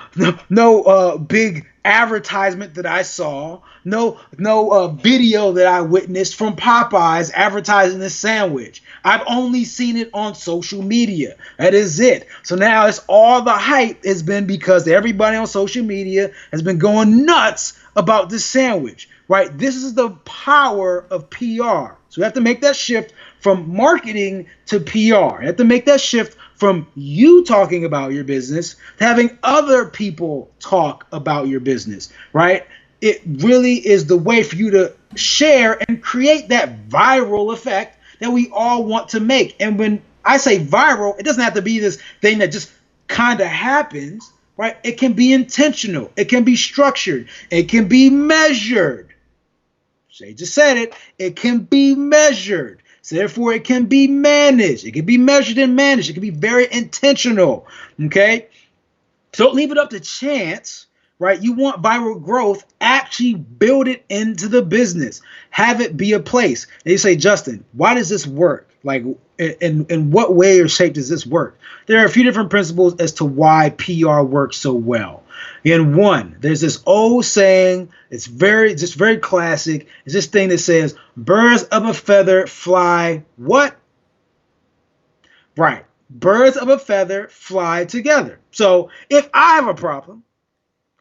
big advertisement that I saw, no video that I witnessed from Popeyes advertising this sandwich. I've only seen it on social media. That is it. So now it's all the hype has been because everybody on social media has been going nuts about this sandwich, right? This is the power of PR. So we have to make that shift from marketing to PR. You have to make that shift from you talking about your business to having other people talk about your business, right? It really is the way for you to share and create that viral effect that we all want to make. And when I say viral, it doesn't have to be this thing that just kind of happens, right? It can be intentional. It can be structured. It can be measured. Shay just said it. It can be measured. So therefore, it can be managed. It can be measured and managed. It can be very intentional, okay? So don't leave it up to chance, right? You want viral growth, actually build it into the business. Have it be a place. And you say, Justin, why does this work? Like, in what way or shape does this work? There are a few different principles as to why PR works so well. In one, there's this old saying, it's very classic. It's this thing that says, birds of a feather fly what? Right. Birds of a feather fly together. So if I have a problem,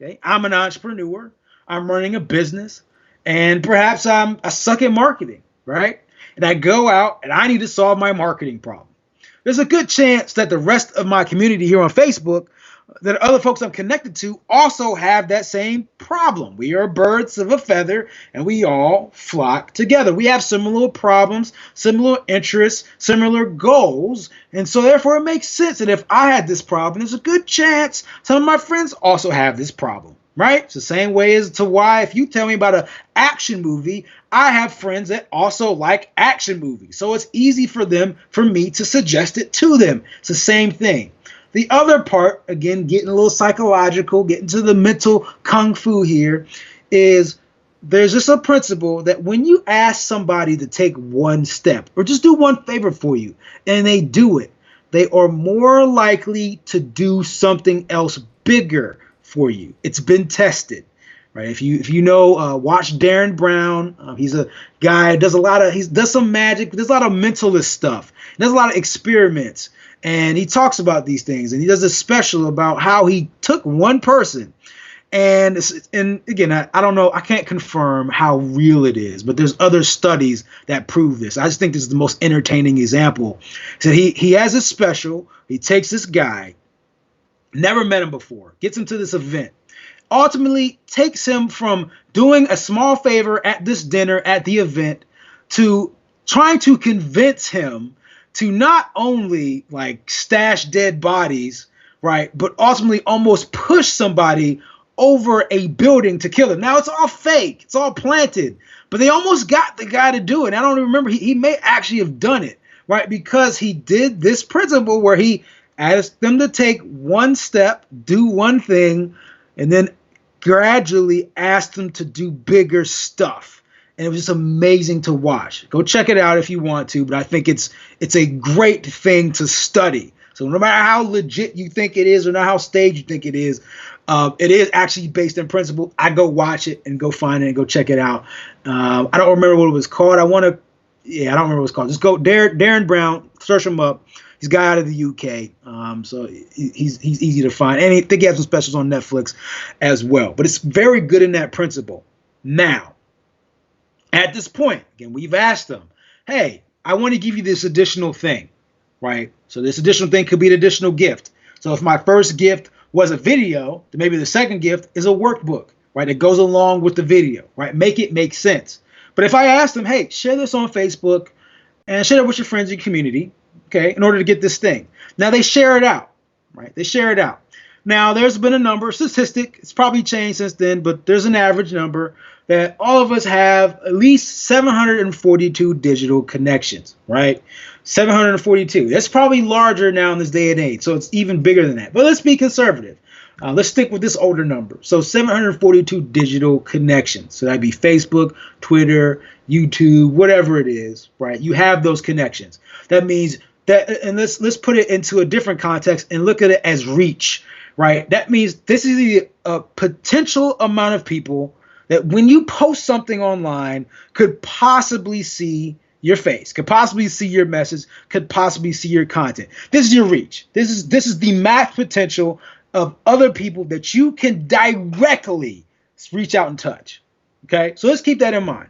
okay, I'm an entrepreneur, I'm running a business, and perhaps I suck at marketing, right? And I go out and I need to solve my marketing problem. There's a good chance that the rest of my community here on Facebook, that other folks I'm connected to, also have that same problem. We are birds of a feather and we all flock together. We have similar problems, similar interests, similar goals. And so therefore it makes sense that if I had this problem, there's a good chance some of my friends also have this problem, right? It's the same way as to why if you tell me about an action movie, I have friends that also like action movies. So it's easy for me to suggest it to them. It's the same thing. The other part, again, getting a little psychological, getting to the mental kung fu here, is there's just a principle that when you ask somebody to take one step or just do one favor for you and they do it, they are more likely to do something else bigger for you. It's been tested, right? If you know, watch Darren Brown. He's a guy does some magic, does a lot of mentalist stuff, does a lot of experiments, and he talks about these things. And he does a special about how he took one person. And again, I don't know, I can't confirm how real it is, but there's other studies that prove this. I just think this is the most entertaining example. So he has a special. He takes this guy, never met him before, gets him to this event, ultimately takes him from doing a small favor at this dinner at the event to trying to convince him to not only like stash dead bodies, right, but ultimately almost push somebody over a building to kill him. Now it's all fake, it's all planted, but they almost got the guy to do it. I don't remember, he may actually have done it, right, because he did this principle where he asked them to take one step, do one thing, and then gradually asked them to do bigger stuff. And it was just amazing to watch. Go check it out if you want to, but I think it's a great thing to study. So no matter how legit you think it is or not how staged you think it is actually based in principle. I go watch it and go find it and go check it out. I don't remember what it was called. I don't remember what it's called. Just go Darren Brown, search him up. He's a guy out of the UK, so he's easy to find. And I think he has some specials on Netflix as well. But it's very good in that principle. Now, at this point, again, we've asked them, hey, I want to give you this additional thing, right? So this additional thing could be an additional gift. So if my first gift was a video, then maybe the second gift is a workbook, right? That goes along with the video, right? Make it make sense. But if I ask them, hey, share this on Facebook and share it with your friends and community, okay, in order to get this thing. Now they share it out, right? They share it out. Now there's been a number, statistic, it's probably changed since then, but there's an average number that all of us have at least 742 digital connections, right? 742. That's probably larger now in this day and age, so it's even bigger than that. But let's be conservative. Let's stick with this older number. So 742 digital connections. So that'd be Facebook, Twitter, YouTube, whatever it is, right? You have those connections. That means that, and let's put it into a different context and look at it as reach, right? That means this is a potential amount of people that when you post something online could possibly see your face, could possibly see your message, could possibly see your content. This is your reach. This is the max potential of other people that you can directly reach out and touch. Okay, so let's keep that in mind.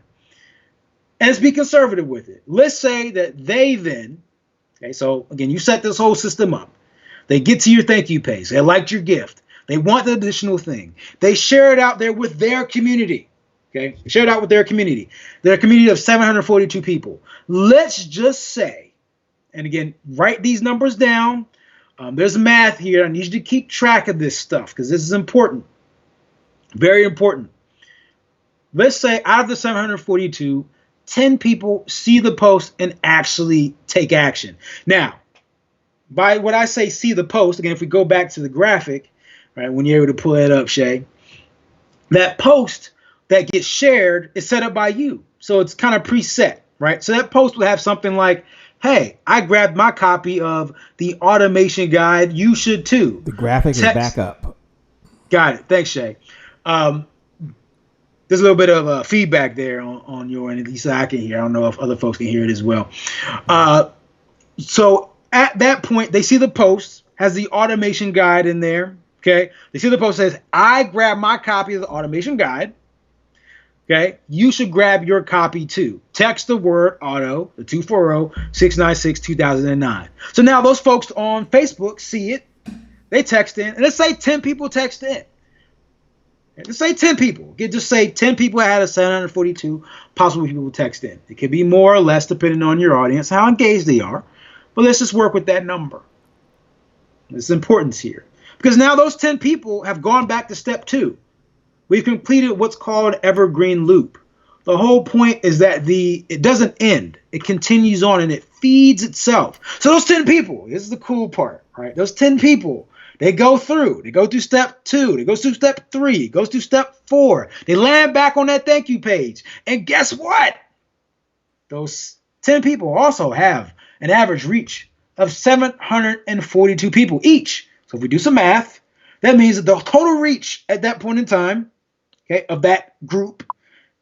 And let's be conservative with it. Let's say that they then, okay, so again, you set this whole system up. They get to your thank you page. They liked your gift. They want the additional thing. They share it out there with their community. Okay, share it out with their community. Their community of 742 people. Let's just say, and again, write these numbers down. There's math here. I need you to keep track of this stuff because this is important. Very important. Let's say out of the 742, 10 people see the post and actually take action. Now, by what I say see the post, again, if we go back to the graphic, right, when you're able to pull that up, Shay, that post that gets shared is set up by you. So it's kind of preset, right? So that post will have something like, hey, I grabbed my copy of the automation guide. You should too. The graphic is back up. Got it. Thanks, Shay. There's a little bit of feedback there on your end. At least I can hear. I don't know if other folks can hear it as well. So at that point, they see the post, has the automation guide in there. Okay. They see the post says, I grabbed my copy of the automation guide. Okay. You should grab your copy too. Text the word auto, the 240-696-2009. So now those folks on Facebook see it. They text in. And let's say 10 people text in. Let's say 10 people. Just say 10 people out of 742 possible people text in. It could be more or less depending on your audience, how engaged they are. But let's just work with that number. There's importance here. Because now those 10 people have gone back to step 2. We've completed what's called an evergreen loop. The whole point is that it doesn't end. It continues on and it feeds itself. So those 10 people, this is the cool part, right? Those 10 people, they go through step 2, they go through step 3, goes through step 4. They land back on that thank you page. And guess what? Those 10 people also have an average reach of 742 people each. So if we do some math, that means that the total reach at that point in time okay, of that group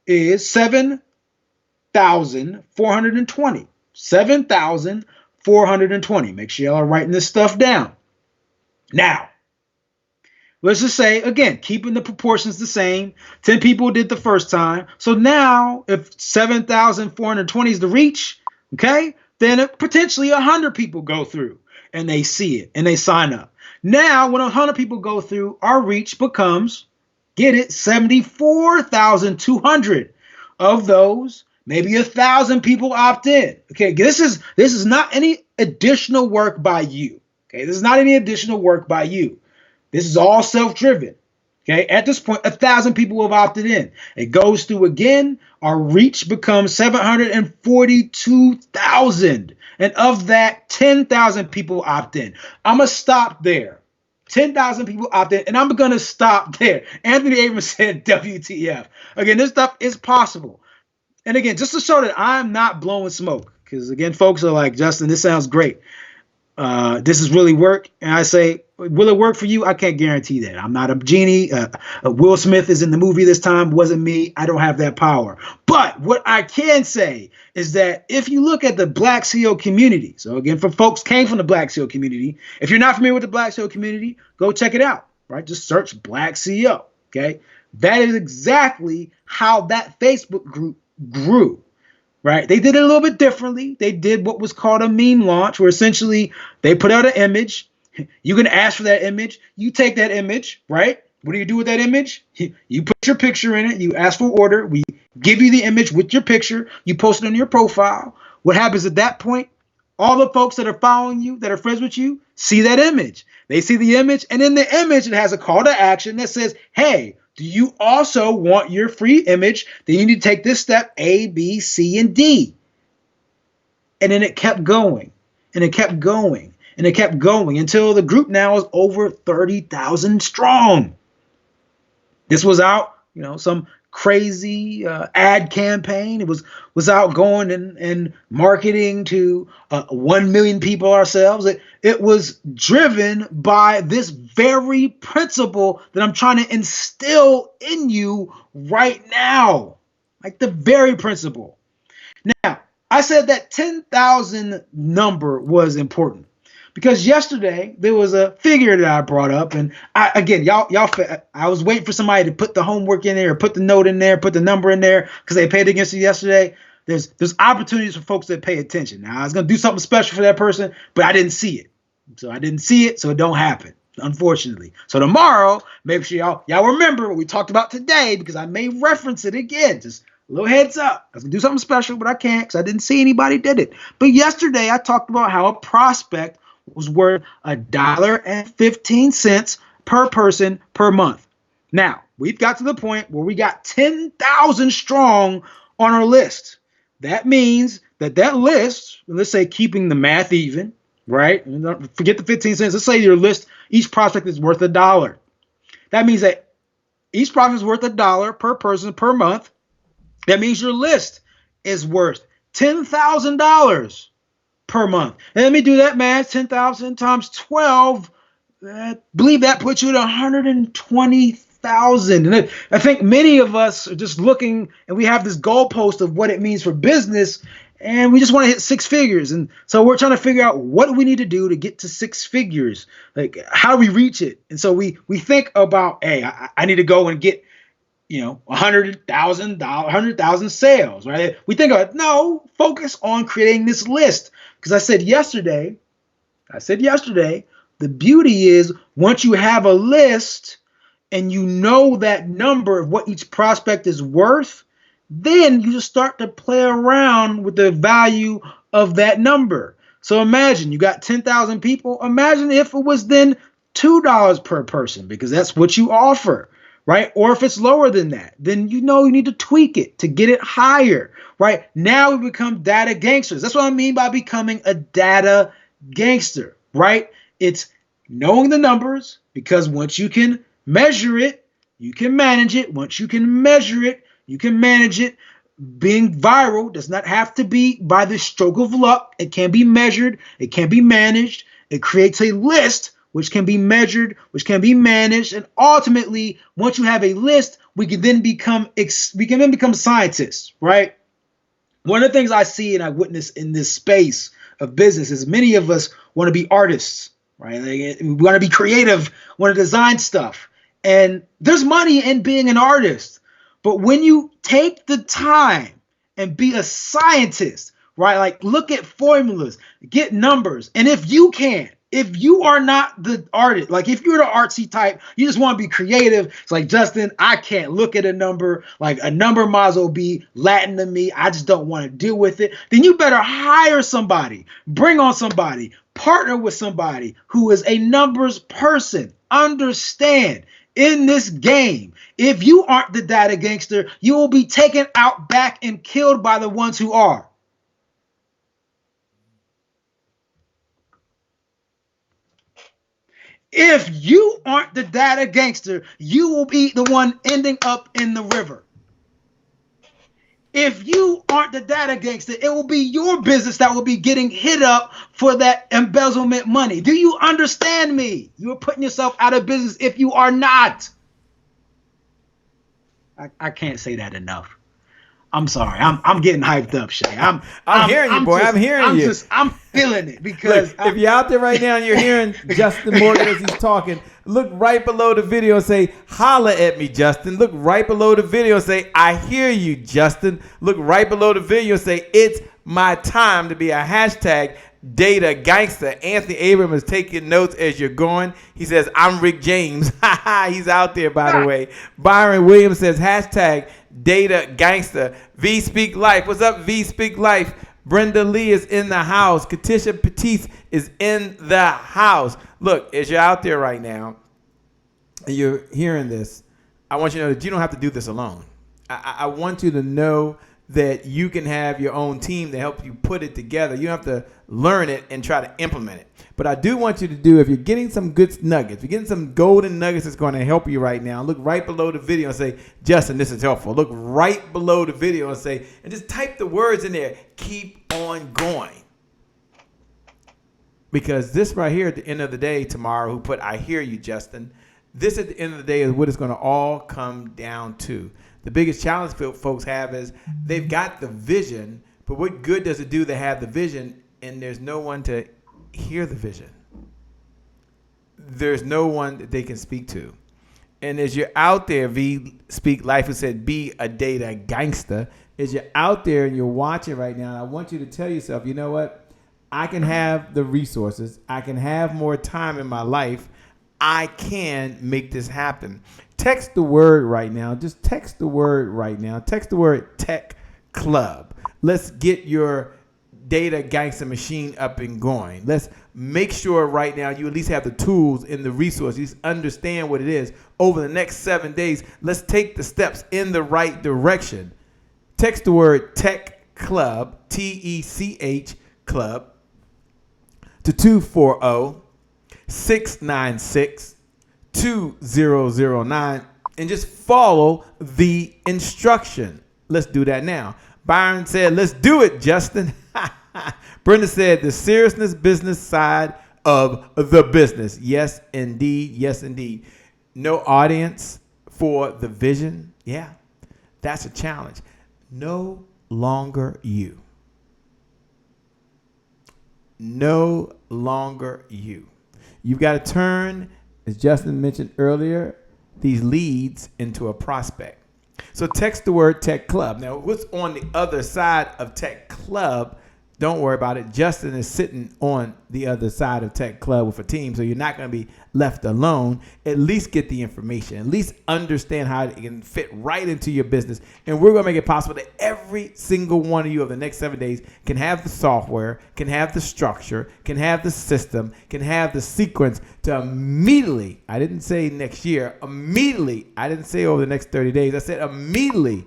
is 7,420. 7,420. Make sure y'all are writing this stuff down. Now, let's just say, again, keeping the proportions the same. 10 people did the first time. So now, if 7,420 is the reach, okay, then potentially 100 people go through and they see it and they sign up. Now, when 100 people go through, our reach becomes, get it, 74,200. Of those, maybe 1,000 people opt in. Okay, this is not any additional work by you. Okay, this is not any additional work by you. This is all self-driven. Okay, at this point, 1,000 people have opted in. It goes through again. Our reach becomes 742,000. And of that, 10,000 people opt in. I'm going to stop there. 10,000 people opt in, and I'm going to stop there. Anthony Abrams said WTF. Again, this stuff is possible. And again, just to show that I'm not blowing smoke, because again, folks are like, Justin, this sounds great. This is really work. And I say, will it work for you? I can't guarantee that. I'm not a genie. Will Smith is in the movie this time. Wasn't me. I don't have that power. But what I can say is that if you look at the Black CEO community, so again, for folks came from the Black CEO community, if you're not familiar with the Black CEO community, go check it out, right? Just search Black CEO, okay? That is exactly how that Facebook group grew. Right? They did it a little bit differently. They did what was called a meme launch, where essentially they put out an image. You can ask for that image. You take that image, right? What do you do with that image? You put your picture in it. You ask for order. We give you the image with your picture. You post it on your profile. What happens at that point? All the folks that are following you, that are friends with you, see that image. They see the image, and in the image, it has a call to action that says, hey, do you also want your free image? Then you need to take this step A, B, C, and D. And then it kept going, and it kept going, and it kept going until the group now is over 30,000 strong. This was out, some crazy ad campaign. It was out going and marketing to 1 million people ourselves. It was driven by this very principle that I'm trying to instill in you right now, like the very principle. Now, I said that 10,000 number was important because yesterday there was a figure that I brought up, and I was waiting for somebody to put the homework in there, or put the note in there, put the number in there, because they paid against it yesterday. There's opportunities for folks that pay attention. Now I was gonna do something special for that person, but I didn't see it, so it don't happen, unfortunately. So tomorrow, make sure y'all remember what we talked about today, because I may reference it again. Just a little heads up. I was gonna do something special, but I can't because I didn't see anybody did it. But yesterday I talked about how a prospect was worth $1.15 per person per month. Now, we've got to the point where we got 10,000 strong on our list. That means that list, let's say keeping the math even, right? Forget the 15 cents. Let's say your list, each prospect is worth $1. That means that each prospect is worth $1 per person per month. That means your list is worth $10,000 per month. And let me do that math. 10,000 times 12. I believe that puts you at 120,000. And I think many of us are just looking, and we have this goalpost of what it means for business, and we just want to hit six figures. And so we're trying to figure out what do we need to do to get to six figures? Like, how do we reach it? And so we think about, hey, I need to go and get 100,000 sales, right? We think about, no, focus on creating this list. Because I said yesterday, the beauty is once you have a list and you know that number of what each prospect is worth, then you just start to play around with the value of that number. So imagine you got 10,000 people. Imagine if it was then $2 per person, because that's what you offer, right? Or if it's lower than that, then you need to tweak it to get it higher, right? Now we become data gangsters. That's what I mean by becoming a data gangster, right? It's knowing the numbers, because once you can measure it, you can manage it. Once you can measure it, you can manage it. Being viral does not have to be by the stroke of luck. It can be measured. It can be managed. It creates a list which can be measured, which can be managed, and ultimately, once you have a list, we can then become scientists, right? One of the things I see and I witness in this space of business is many of us want to be artists, right? Like, we want to be creative, want to design stuff. And there's money in being an artist. But when you take the time and be a scientist, right? Like, look at formulas, get numbers. And if you are not the artist, like if you're the artsy type, you just want to be creative. It's like, Justin, I can't look at a number. Like, a number might as well be Latin to me. I just don't want to deal with it. Then you better hire somebody, bring on somebody, partner with somebody who is a numbers person. Understand, in this game, if you aren't the data gangster, you will be taken out back and killed by the ones who are. If you aren't the data gangster, you will be the one ending up in the river. If you aren't the data gangster, it will be your business that will be getting hit up for that embezzlement money. Do you understand me? You are putting yourself out of business if you are not. I can't say that enough. I'm sorry. I'm getting hyped up, Shay. I'm hearing you, boy. I'm hearing you. I'm feeling it because look, if you're out there right now and you're hearing Justin Morgan as he's talking, look right below the video and say, "Holla at me, Justin." Look right below the video and say, "I hear you, Justin." Look right below the video and say, "It's my time to be a hashtag data gangster." Anthony Abram is taking notes as you're going. He says, "I'm Rick James." He's out there, by the way. Byron Williams says, hashtag data gangster. V Speak Life. What's up, V Speak Life? Brenda Lee is in the house. Katisha Petite is in the house. Look, as you're out there right now and you're hearing this, I want you to know that you don't have to do this alone. I want you to know that you can have your own team to help you put it together. You don't have to learn it and try to implement it. But I do want you to do, if you're getting some good nuggets, you're getting some golden nuggets that's going to help you right now, look right below the video and say, "Justin, this is helpful." Look right below the video and say, and just type the words in there, "Keep on going." Because this right here at the end of the day tomorrow, who put "I hear you, Justin," this at the end of the day is what it's going to all come down to. The biggest challenge folks have is they've got the vision, but what good does it do to have the vision and there's no one to hear the vision? There's no one that they can speak to. And as you're out there, V Speak Life, who said, "Be a data gangster." As you're out there and you're watching right now, I want you to tell yourself, you know what? I can have the resources. I can have more time in my life. I can make this happen. Text the word right now. Just text the word right now. Text the word Tech Club. Let's get your data gangster machine up and going. Let's make sure right now you at least have the tools and the resources. Understand what it is. Over the next 7 days, let's take the steps in the right direction. Text the word Tech Club, TECH Club, to 240-696-2009 and just follow the instruction. Let's do that now. Byron said, "Let's do it, Justin." Brenda said, "The seriousness business side of the business." Yes, indeed. Yes, indeed. No audience for the vision. Yeah, that's a challenge. No longer you. No longer you. You've got to turn, as Justin mentioned earlier, these leads into a prospect. So text the word Tech Club. Now, what's on the other side of Tech Club? Don't worry about it. Justin is sitting on the other side of Tech Club with a team, so you're not going to be left alone. At least get the information. At least understand how it can fit right into your business. And we're going to make it possible that every single one of you over the next 7 days can have the software, can have the structure, can have the system, can have the sequence to immediately, I didn't say next year, immediately, I didn't say over the next 30 days, I said immediately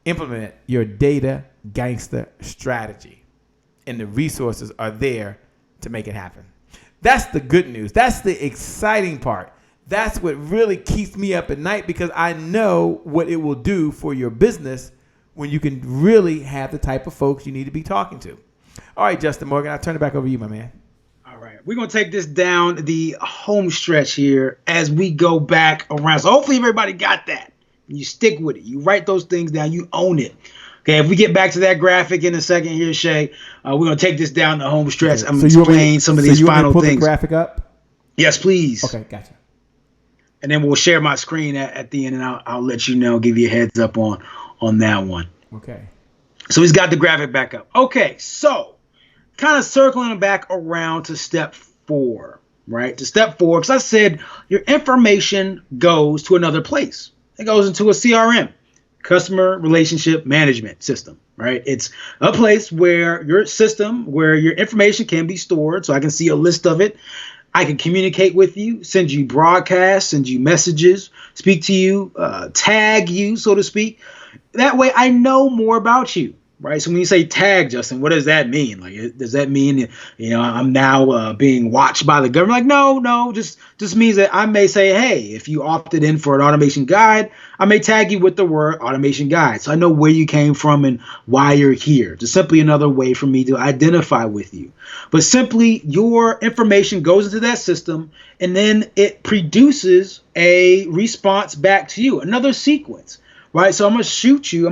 implement your data gangster strategy, and the resources are there to make it happen. That's the good news. That's the exciting part. That's what really keeps me up at night, because I know what it will do for your business when you can really have the type of folks you need to be talking to. All right, Justin Morgan, I'll turn it back over to you, my man. I All right, we're going to take this down the home stretch here as we go back around. So hopefully everybody got that. You stick with it. You write those things down. You own it. Okay, if we get back to that graphic in a second here, Shay, we're going to take this down the home stretch. I'm going to explain some of these final things. The graphic up? Yes, please. Okay, gotcha. And then we'll share my screen at the end, and I'll let you know, give you a heads up on that one. Okay. So he's got the graphic back up. Okay, so kind of circling back around to step 4, right? To step 4, because I said your information goes to another place. It goes into a CRM, customer relationship management system, right? It's a place where your information can be stored, so I can see a list of it. I can communicate with you, send you broadcasts, send you messages, speak to you, tag you, so to speak. That way I know more about you, right? So when you say tag, Justin, what does that mean? Like, does that mean, I'm now being watched by the government? Like, no, just means that I may say, hey, if you opted in for an automation guide, I may tag you with the word automation guide. So I know where you came from and why you're here. Just simply another way for me to identify with you. But simply your information goes into that system and then it produces a response back to you, another sequence. Right, so I'm going to send you a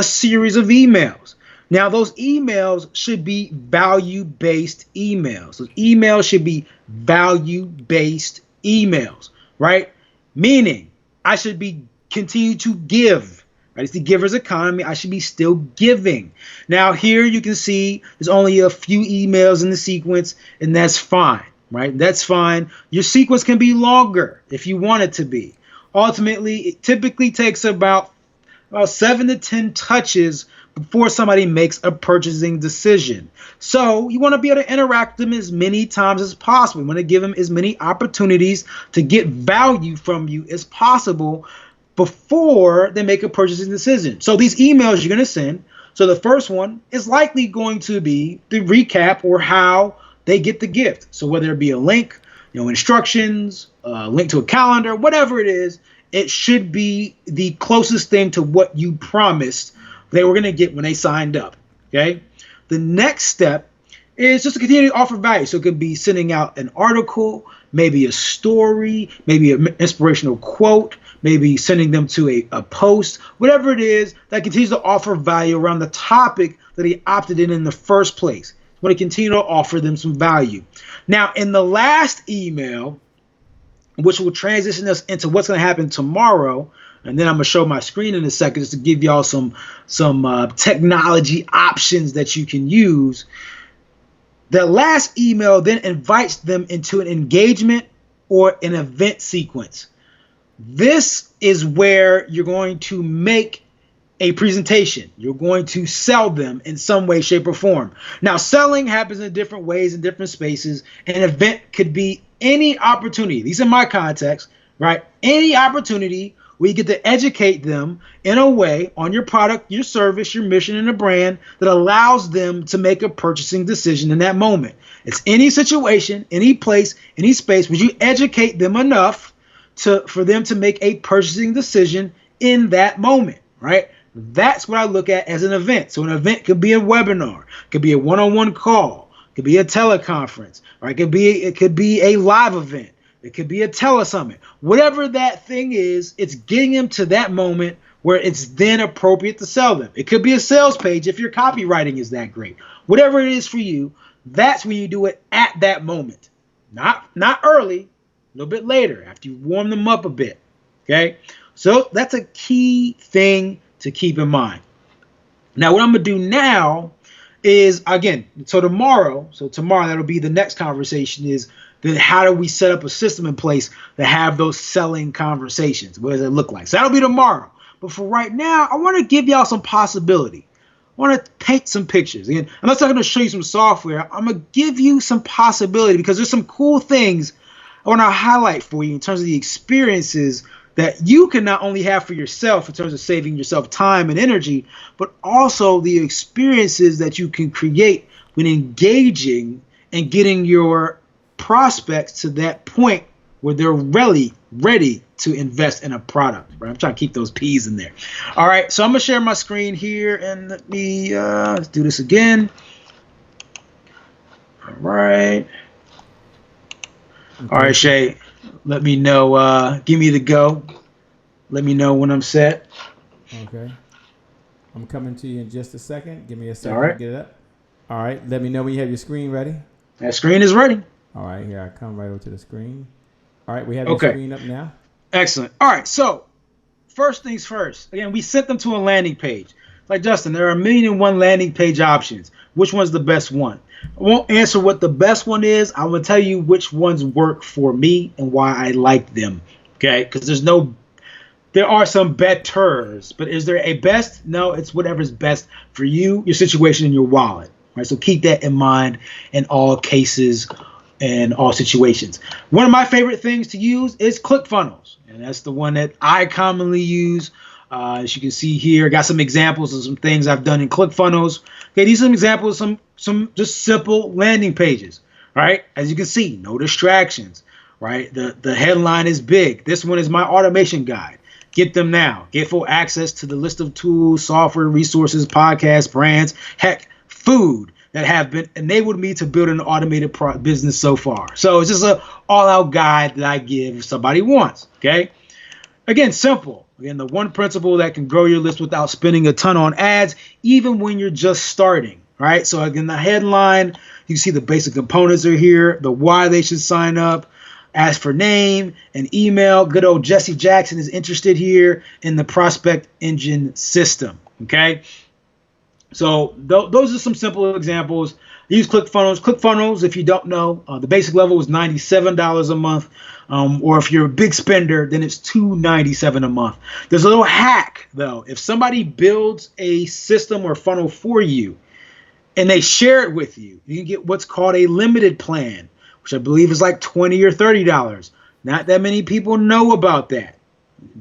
series of emails. Now, those emails should be value-based emails. Those emails should be value-based emails, right? Meaning, I should be continue to give. Right? It's the giver's economy. I should be still giving. Now, here you can see there's only a few emails in the sequence, and that's fine, right? That's fine. Your sequence can be longer if you want it to be. Ultimately, it typically takes about 7 to 10 touches before somebody makes a purchasing decision. So you want to be able to interact with them as many times as possible. You want to give them as many opportunities to get value from you as possible before they make a purchasing decision. So these emails you're going to send. So the first one is likely going to be the recap or how they get the gift. So whether it be a link, instructions, link to a calendar, whatever it is, it should be the closest thing to what you promised they were going to get when they signed up. Okay. The next step is just to continue to offer value. So it could be sending out an article, maybe a story, maybe an inspirational quote, maybe sending them to a post, whatever it is that continues to offer value around the topic that he opted in the first place. You want to continue to offer them some value. Now, in the last email, which will transition us into what's going to happen tomorrow, and then I'm going to show my screen in a second just to give y'all some technology options that you can use. The last email then invites them into an engagement or an event sequence. This is where you're going to make a presentation. You're going to sell them in some way, shape, or form. Now, selling happens in different ways in different spaces. An event could be any opportunity. These are my context, right? Any opportunity where you get to educate them in a way on your product, your service, your mission, and a brand that allows them to make a purchasing decision in that moment. It's any situation, any place, any space where you educate them enough for them to make a purchasing decision in that moment, right? That's what I look at as an event. So an event could be a webinar, could be a one-on-one call, could be a teleconference, right? It could be a live event, it could be a telesummit. Whatever that thing is, it's getting them to that moment where it's then appropriate to sell them. It could be a sales page if your copywriting is that great. Whatever it is for you, that's when you do it at that moment. Not early, a little bit later after you warm them up a bit. Okay, so that's a key thing to keep in mind. Now, what I'm going to do now is, again, tomorrow, that'll be the next conversation, is then how do we set up a system in place to have those selling conversations? What does it look like? So that'll be tomorrow. But for right now, I want to give y'all some possibility. I want to paint some pictures. Again, I'm not going to show you some software. I'm going to give you some possibility because there's some cool things I want to highlight for you in terms of the experiences that you can not only have for yourself in terms of saving yourself time and energy, but also the experiences that you can create when engaging and getting your prospects to that point where they're really ready to invest in a product. Right? I'm trying to keep those P's in there. All right, so I'm going to share my screen here, and let me let's do this again. right. All right, Shay. Let me know. Give me the go. Let me know when I'm set. Okay. I'm coming to you in just a second. Give me a second All right. to get it up. All right. Let me know when you have your screen ready. That screen is ready. All right. Here I come right over to the screen. All right. We have Okay. your screen up now. Excellent. All right. So first things first. Again, we sent them to a landing page. Like Justin, there are 1,000,001 landing page options. Which one's the best one? I won't answer what the best one is. I'm going to tell you which ones work for me and why I like them. Okay? Because there are some betters, but is there a best? No, it's whatever's best for you, your situation, and your wallet. Right? So keep that in mind in all cases and all situations. One of my favorite things to use is ClickFunnels, and that's the one that I commonly use. As you can see here, I got some examples of some things I've done in ClickFunnels. Okay, these are some examples of some just simple landing pages, right? As you can see, no distractions, right? The headline is big. This one is my automation guide. Get them now. Get full access to the list of tools, software, resources, podcasts, brands, heck, food that have been enabled me to build an automated business so far. So it's just an all-out guide that I give if somebody wants, okay? Again, simple. Again, the one principle that can grow your list without spending a ton on ads, even when you're just starting, right? So again, the headline, you see the basic components are here, the why they should sign up, ask for name and email. Good old Jesse Jackson is interested here in the prospect engine system, okay? So those are some simple examples. Use ClickFunnels. ClickFunnels, if you don't know, the basic level is $97 a month. Or if you're a big spender, then it's $297 a month. There's a little hack, though. If somebody builds a system or funnel for you and they share it with you, you can get what's called a limited plan, which I believe is like $20 or $30. Not that many people know about that.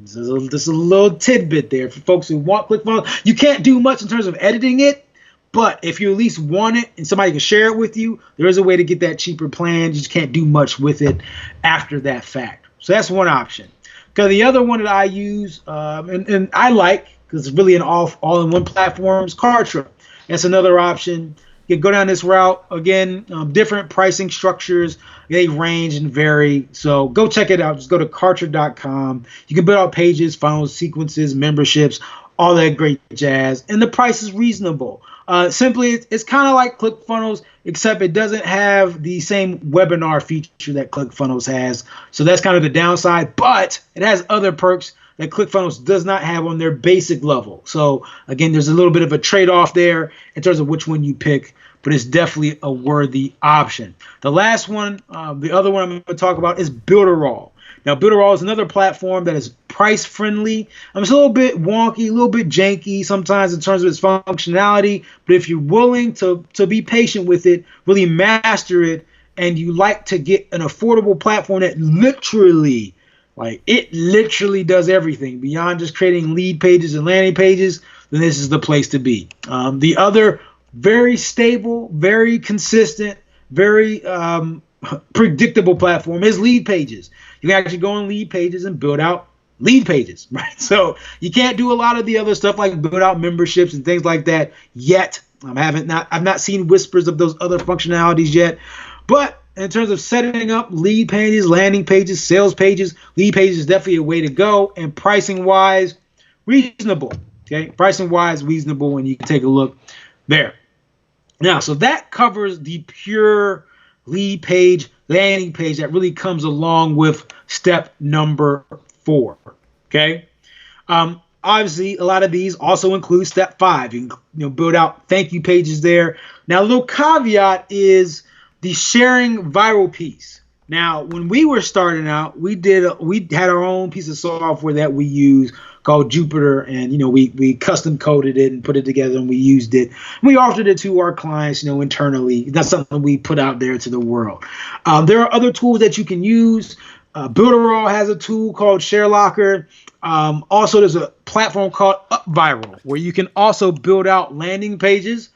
Just a little tidbit there for folks who want ClickFunnels. You can't do much in terms of editing it, but if you at least want it and somebody can share it with you, there is a way to get that cheaper plan. You just can't do much with it after that fact. So that's one option. Because the other one that I use and I like, because it's really an all-in-one platform, is Kartra. That's another option. You can go down this route. Again, different pricing structures. They range and vary. So go check it out. Just go to Kartra.com. You can build out pages, funnels, sequences, memberships, all that great jazz. And the price is reasonable. Simply, it's kind of like ClickFunnels, except it doesn't have the same webinar feature that ClickFunnels has. So that's kind of the downside. But it has other perks that ClickFunnels does not have on their basic level. So again, there's a little bit of a trade-off there in terms of which one you pick, but it's definitely a worthy option. The last one, the other one I'm going to talk about is Builderall. Now, Builderall is another platform that is price friendly. It's a little bit wonky, a little bit janky sometimes in terms of its functionality, but if you're willing to be patient with it, really master it, and you like to get an affordable platform that literally does everything beyond just creating lead pages and landing pages, then this is the place to be. The other very stable, very consistent, very predictable platform is Lead Pages. You can actually go on Lead Pages and build out lead pages, right? So you can't do a lot of the other stuff like build out memberships and things like that yet. I've not seen whispers of those other functionalities yet, but in terms of setting up lead pages, landing pages, sales pages, Lead Pages is definitely a way to go, and pricing wise, reasonable. Okay, pricing wise, reasonable, and you can take a look there. Now, so that covers the pure lead page, landing page that really comes along with step number 4. Okay. Obviously, a lot of these also include step 5. You can build out thank you pages there. Now, a little caveat is the sharing viral piece. Now, when we were starting out, we had our own piece of software that we use called Jupiter, and we custom coded it and put it together, and we used it. We offered it to our clients, internally. That's something we put out there to the world. There are other tools that you can use. Builderall has a tool called ShareLocker. Also, there's a platform called UpViral where you can also build out landing pages,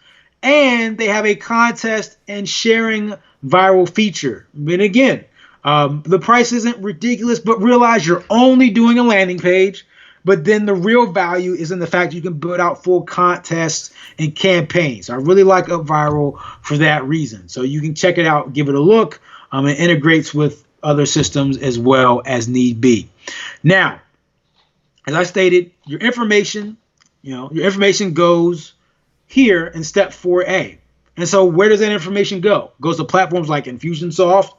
and they have a contest and sharing viral feature. And again, the price isn't ridiculous, but realize you're only doing a landing page. But then the real value is in the fact you can build out full contests and campaigns. I really like UpViral for that reason. So you can check it out, give it a look. It integrates with other systems as well as need be. Now, as I stated, your information goes here in step 4A. And so where does that information go? It goes to platforms like Infusionsoft,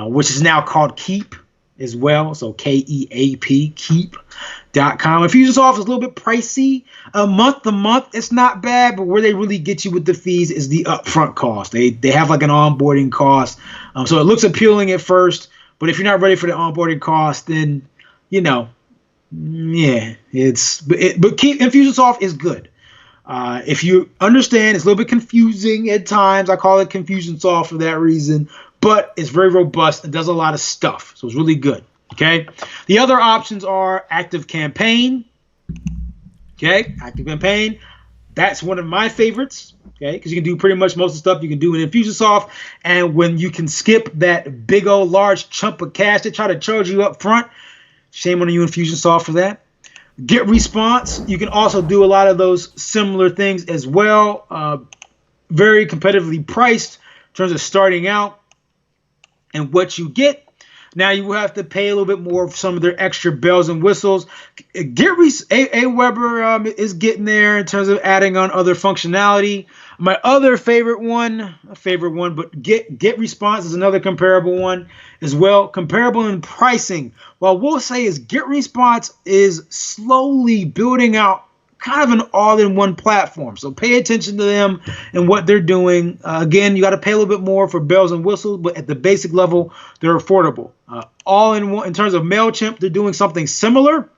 which is now called Keep as well. So Keap, keep.com. Infusionsoft is a little bit pricey. Month to month, it's not bad, but where they really get you with the fees is the upfront cost. They have like an onboarding cost. So it looks appealing at first, but if you're not ready for the onboarding cost, then, but Infusionsoft is good. If you understand, it's a little bit confusing at times. I call it Confusionsoft for that reason, but it's very robust and does a lot of stuff. So it's really good. Okay. The other options are Active Campaign. Okay. Active Campaign. That's one of my favorites. Okay. Because you can do pretty much most of the stuff you can do in Infusionsoft. And when you can skip that big old large chunk of cash they try to charge you up front, shame on you, Infusionsoft, for that. Get Response. You can also do a lot of those similar things as well. Very competitively priced in terms of starting out and what you get. Now you will have to pay a little bit more for some of their extra bells and whistles. Aweber is getting there in terms of adding on other functionality. My other favorite one, but Get Response is another comparable one as well. Comparable in pricing. What we'll say is Get Response is slowly building out kind of an all-in-one platform. So pay attention to them and what they're doing. Again, you got to pay a little bit more for bells and whistles, but at the basic level, they're affordable. All-in-one in terms of MailChimp, they're doing something similar.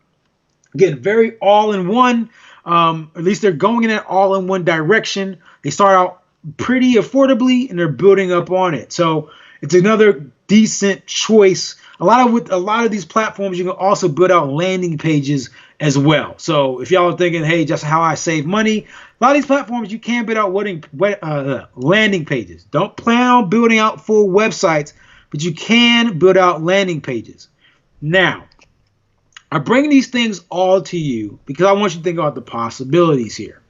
Again, very all-in-one. At least they're going in that all-in-one direction. They start out pretty affordably, and they're building up on it. So it's another decent choice. A lot of these platforms, you can also build out landing pages as well. So if y'all are thinking, hey, just how I save money, a lot of these platforms, you can build out landing pages. Don't plan on building out full websites, but you can build out landing pages. Now, I bring these things all to you because I want you to think about the possibilities here.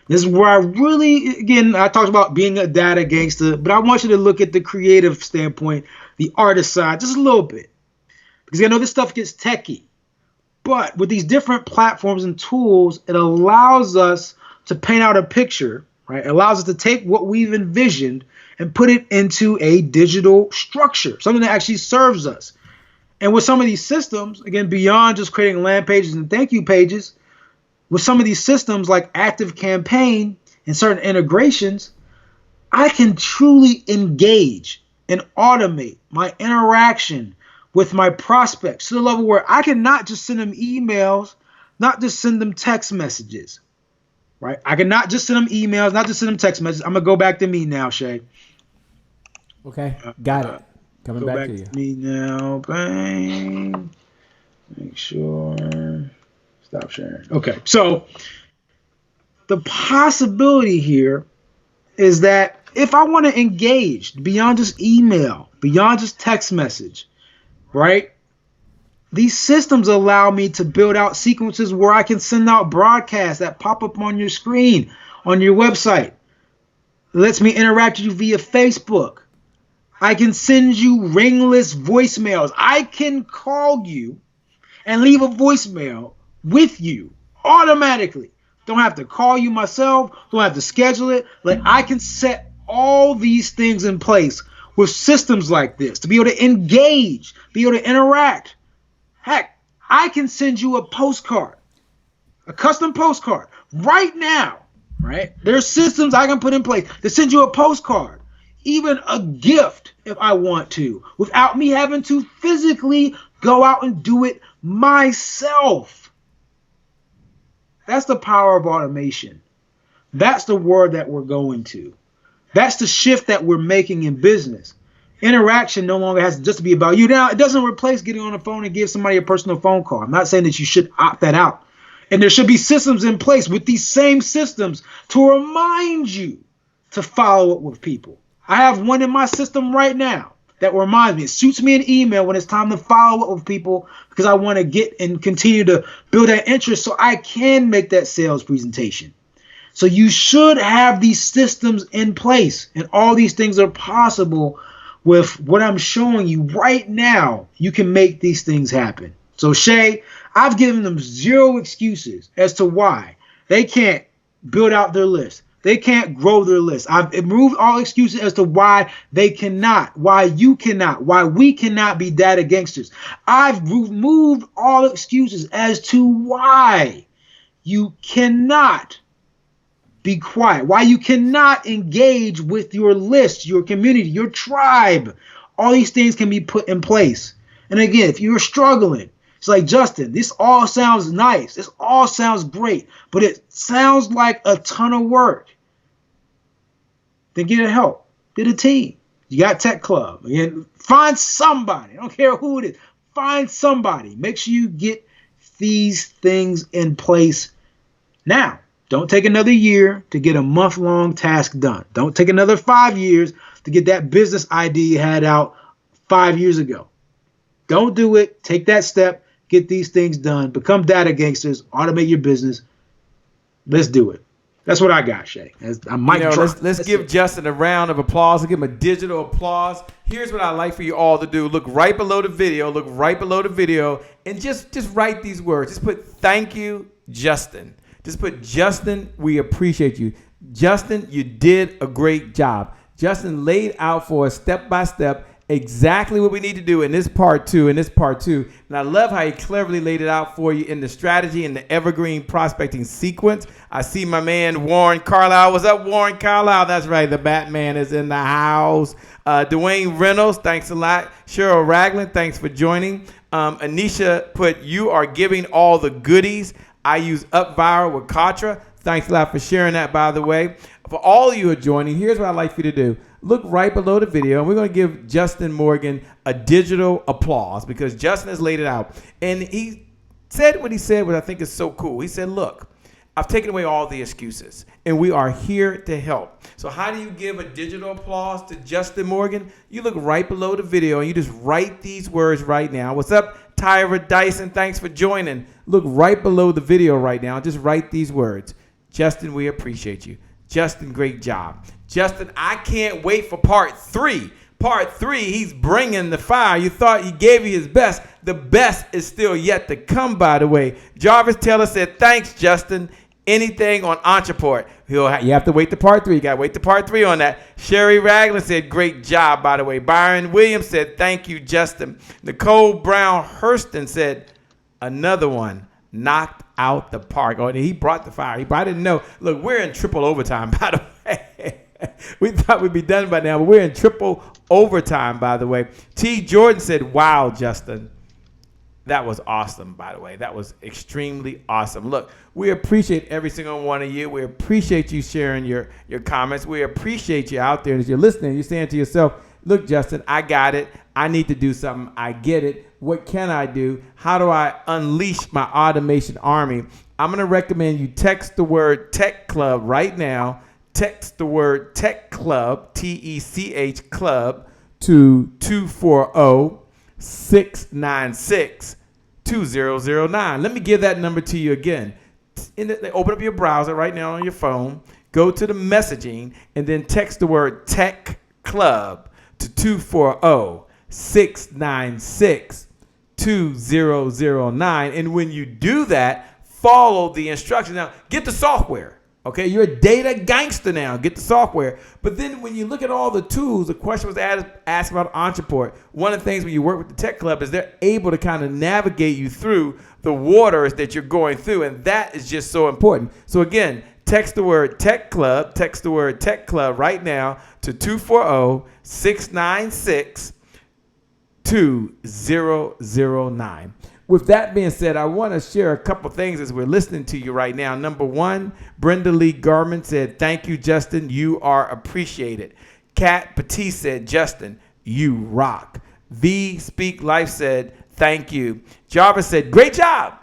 This is where I really, again, I talked about being a data gangster, but I want you to look at the creative standpoint, the artist side, just a little bit. Because I know this stuff gets techie. But with these different platforms and tools, it allows us to paint out a picture, right? It allows us to take what we've envisioned and put it into a digital structure, something that actually serves us. And with some of these systems, again, beyond just creating land pages and thank you pages, with some of these systems like Active Campaign and certain integrations, I can truly engage and automate my interaction with my prospects to the level where I can not just send them emails, not just send them text messages, right? I can not just send them emails, not just send them text messages. I'm going to go back to me now, Shay. Okay, got it. Coming back to you. Me now, bang. Make sure. Stop sharing. Okay, so the possibility here is that if I want to engage beyond just email, beyond just text message, right? These systems allow me to build out sequences where I can send out broadcasts that pop up on your screen, on your website. It lets me interact with you via Facebook. I can send you ringless voicemails. I can call you and leave a voicemail with you automatically. Don't have to call you myself. Don't have to schedule it. Like, I can set all these things in place with systems like this to be able to engage, be able to interact. Heck, I can send you a postcard, a custom postcard right now, right? There's systems I can put in place to send you a postcard, even a gift if I want to, without me having to physically go out and do it myself. That's the power of automation. That's the world that we're going to. That's the shift that we're making in business. Interaction no longer has to just be about you. Now, it doesn't replace getting on the phone and give somebody a personal phone call. I'm not saying that you should opt that out. And there should be systems in place with these same systems to remind you to follow up with people. I have one in my system right now. that reminds me. It shoots me an email when it's time to follow up with people because I want to get and continue to build that interest so I can make that sales presentation. So you should have these systems in place, and all these things are possible with what I'm showing you right now. You can make these things happen. So Shay, I've given them zero excuses as to why they can't build out their list. They can't grow their list. I've removed all excuses as to why they cannot, why you cannot, why we cannot be data gangsters. I've removed all excuses as to why you cannot be quiet, why you cannot engage with your list, your community, your tribe. All these things can be put in place. And again, if you're struggling, it's like, Justin, this all sounds nice. This all sounds great, but it sounds like a ton of work. Then get help. Get a team. You got Tech Club. Again, find somebody. I don't care who it is. Find somebody. Make sure you get these things in place now. Don't take another year to get a month-long task done. Don't take another 5 years to get that business idea you had out 5 years ago. Don't do it. Take that step. Get these things done. Become data gangsters. Automate your business. Let's do it. That's what I got, Shay. Let's give Justin a round of applause. Let's give him a digital applause. Here's what I'd like for you all to do. Look right below the video. Look right below the video. And just write these words. Just put, thank you, Justin. Just put, Justin, we appreciate you. Justin, you did a great job. Justin laid out for us step-by-step exactly what we need to do in this part two, And I love how he cleverly laid it out for you in the strategy and the evergreen prospecting sequence. I see my man, Warren Carlisle. What's up, Warren Carlisle? That's right. The Batman is in the house. Dwayne Reynolds, thanks a lot. Cheryl Ragland, thanks for joining. Anisha put, you are giving all the goodies. I use UpViral with Katra. Thanks a lot for sharing that, by the way. For all of you who are joining, here's what I'd like for you to do. Look right below the video, and we're going to give Justin Morgan a digital applause because Justin has laid it out. And he said what he said, what I think is so cool. He said, look, I've taken away all the excuses, and we are here to help. So how do you give a digital applause to Justin Morgan? You look right below the video, and you just write these words right now. What's up, Tyra Dyson? Thanks for joining. Look right below the video right now. Just write these words. Justin, we appreciate you. Justin, great job. Justin, I can't wait for part 3. Part 3, he's bringing the fire. You thought he gave you his best. The best is still yet to come, by the way. Jarvis Taylor said, thanks, Justin. Anything on Entreport. You have to wait to part 3. You got to wait to part 3 on that. Sherry Ragland said, great job, by the way. Byron Williams said, thank you, Justin. Nicole Brown Hurston said, another one. Knocked out the park. Oh, he brought the fire. He probably didn't know. Look, we're in triple overtime, by the way. We thought we'd be done by now, but we're in triple overtime, by the way. T. Jordan said, wow, Justin. That was awesome, by the way. That was extremely awesome. Look, we appreciate every single one of you. We appreciate you sharing your comments. We appreciate you out there. And as you're listening, you're saying to yourself, look, Justin, I got it. I need to do something. I get it. What can I do? How do I unleash my automation army? I'm going to recommend you text the word Tech Club right now. Text the word Tech Club, T-E-C-H Club, to 240-696-2009. Let me give that number to you again. Open up your browser right now on your phone. Go to the messaging and then text the word Tech Club to 240-696-2009. And when you do that, follow the instructions. Now, get the software. Okay, you're a data gangster now. Get the software. But then when you look at all the tools, the question was asked about Entreport. One of the things when you work with the Tech Club is they're able to kind of navigate you through the waters that you're going through. And that is just so important. So again, text the word Tech Club. Text the word Tech Club right now to 240-696-2009. With that being said, I want to share a couple things as we're listening to you right now. Number one, Brenda Lee Garman said, thank you, Justin. You are appreciated. Kat Petit said, Justin, you rock. V Speak Life said, thank you. Jarvis said, great job.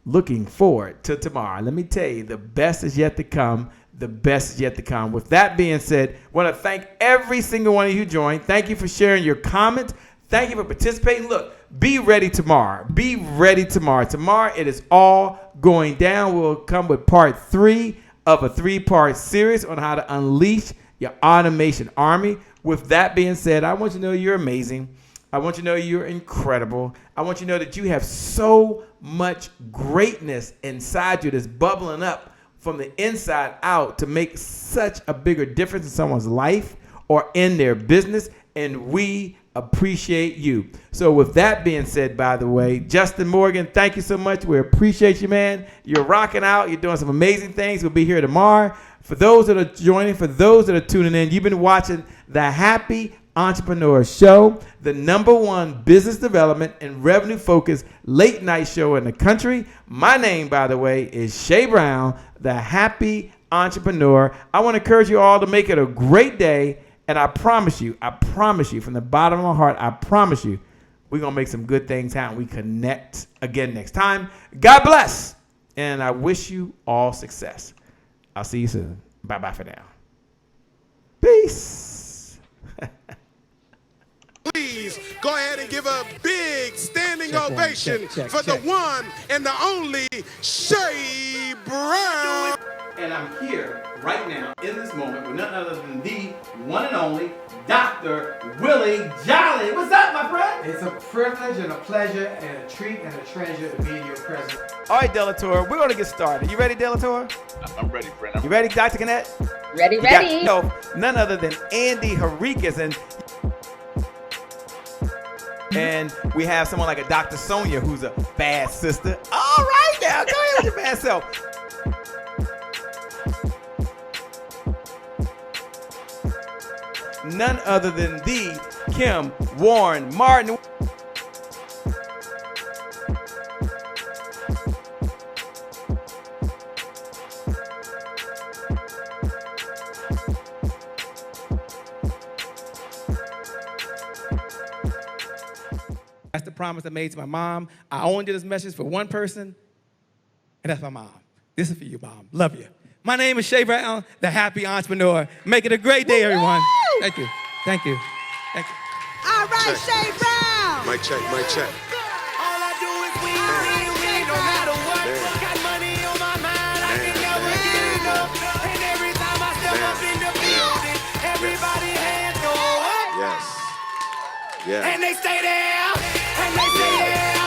Looking forward to tomorrow. Let me tell you, the best is yet to come. the best is yet to come. With that being said, I want to thank every single one of you who joined. Thank you for sharing your comments. Thank you for participating. Look, be ready tomorrow. Be ready tomorrow. Tomorrow it is all going down. We'll come with part 3 of a 3-part series on how to unleash your automation army. With that being said, I want you to know you're amazing. I want you to know you're incredible. I want you to know that you have so much greatness inside you that's bubbling up from the inside out to make such a bigger difference in someone's life or in their business, and we appreciate you. So with that being said, by the way, Justin Morgan, thank you so much. We appreciate you, man. You're rocking out. You're doing some amazing things. We'll be here tomorrow. For those that are joining, for those that are tuning in, you've been watching the Happy Entrepreneur Show, the #1 business development and revenue focused late night show in the country. My name, by the way, is Shay Brown, the Happy Entrepreneur. I want to encourage you all to make it a great day. And I promise you from the bottom of my heart, I promise you, we're going to make some good things happen. We connect again next time. God bless. And I wish you all success. I'll see you soon. Bye-bye for now. Peace. Please go ahead and give a big standing ovation for the one and the only Shay Brown. And I'm here right now in this moment with none other than the one and only Dr. Willie Jolly. What's up, my friend? It's a privilege and a pleasure and a treat and a treasure to be in your presence. All right, Delator, we're going to get started. You ready, Delator? I'm ready, friend. You ready, Dr. Connect? Ready, You ready. got none other than Andy Henriquez. And we have someone like a Dr. Sonia who's a bad sister. All right, now, go ahead with your bad self. None other than the Kim Warren Martin. That's the promise I made to my mom. I only did this message for one person, and that's my mom. This is for you, Mom. Love you. My name is Shay Brown, the Happy Entrepreneur. Make it a great day, everyone. Thank you. Thank you. Thank you. All right, Shay Brown. Mic check, mic check. All I do is win, no matter what. Got money on my mind, I can never get enough. And every time I step up in the building, everybody hands go up. Yes. Yeah. And they stay there, and they stay there.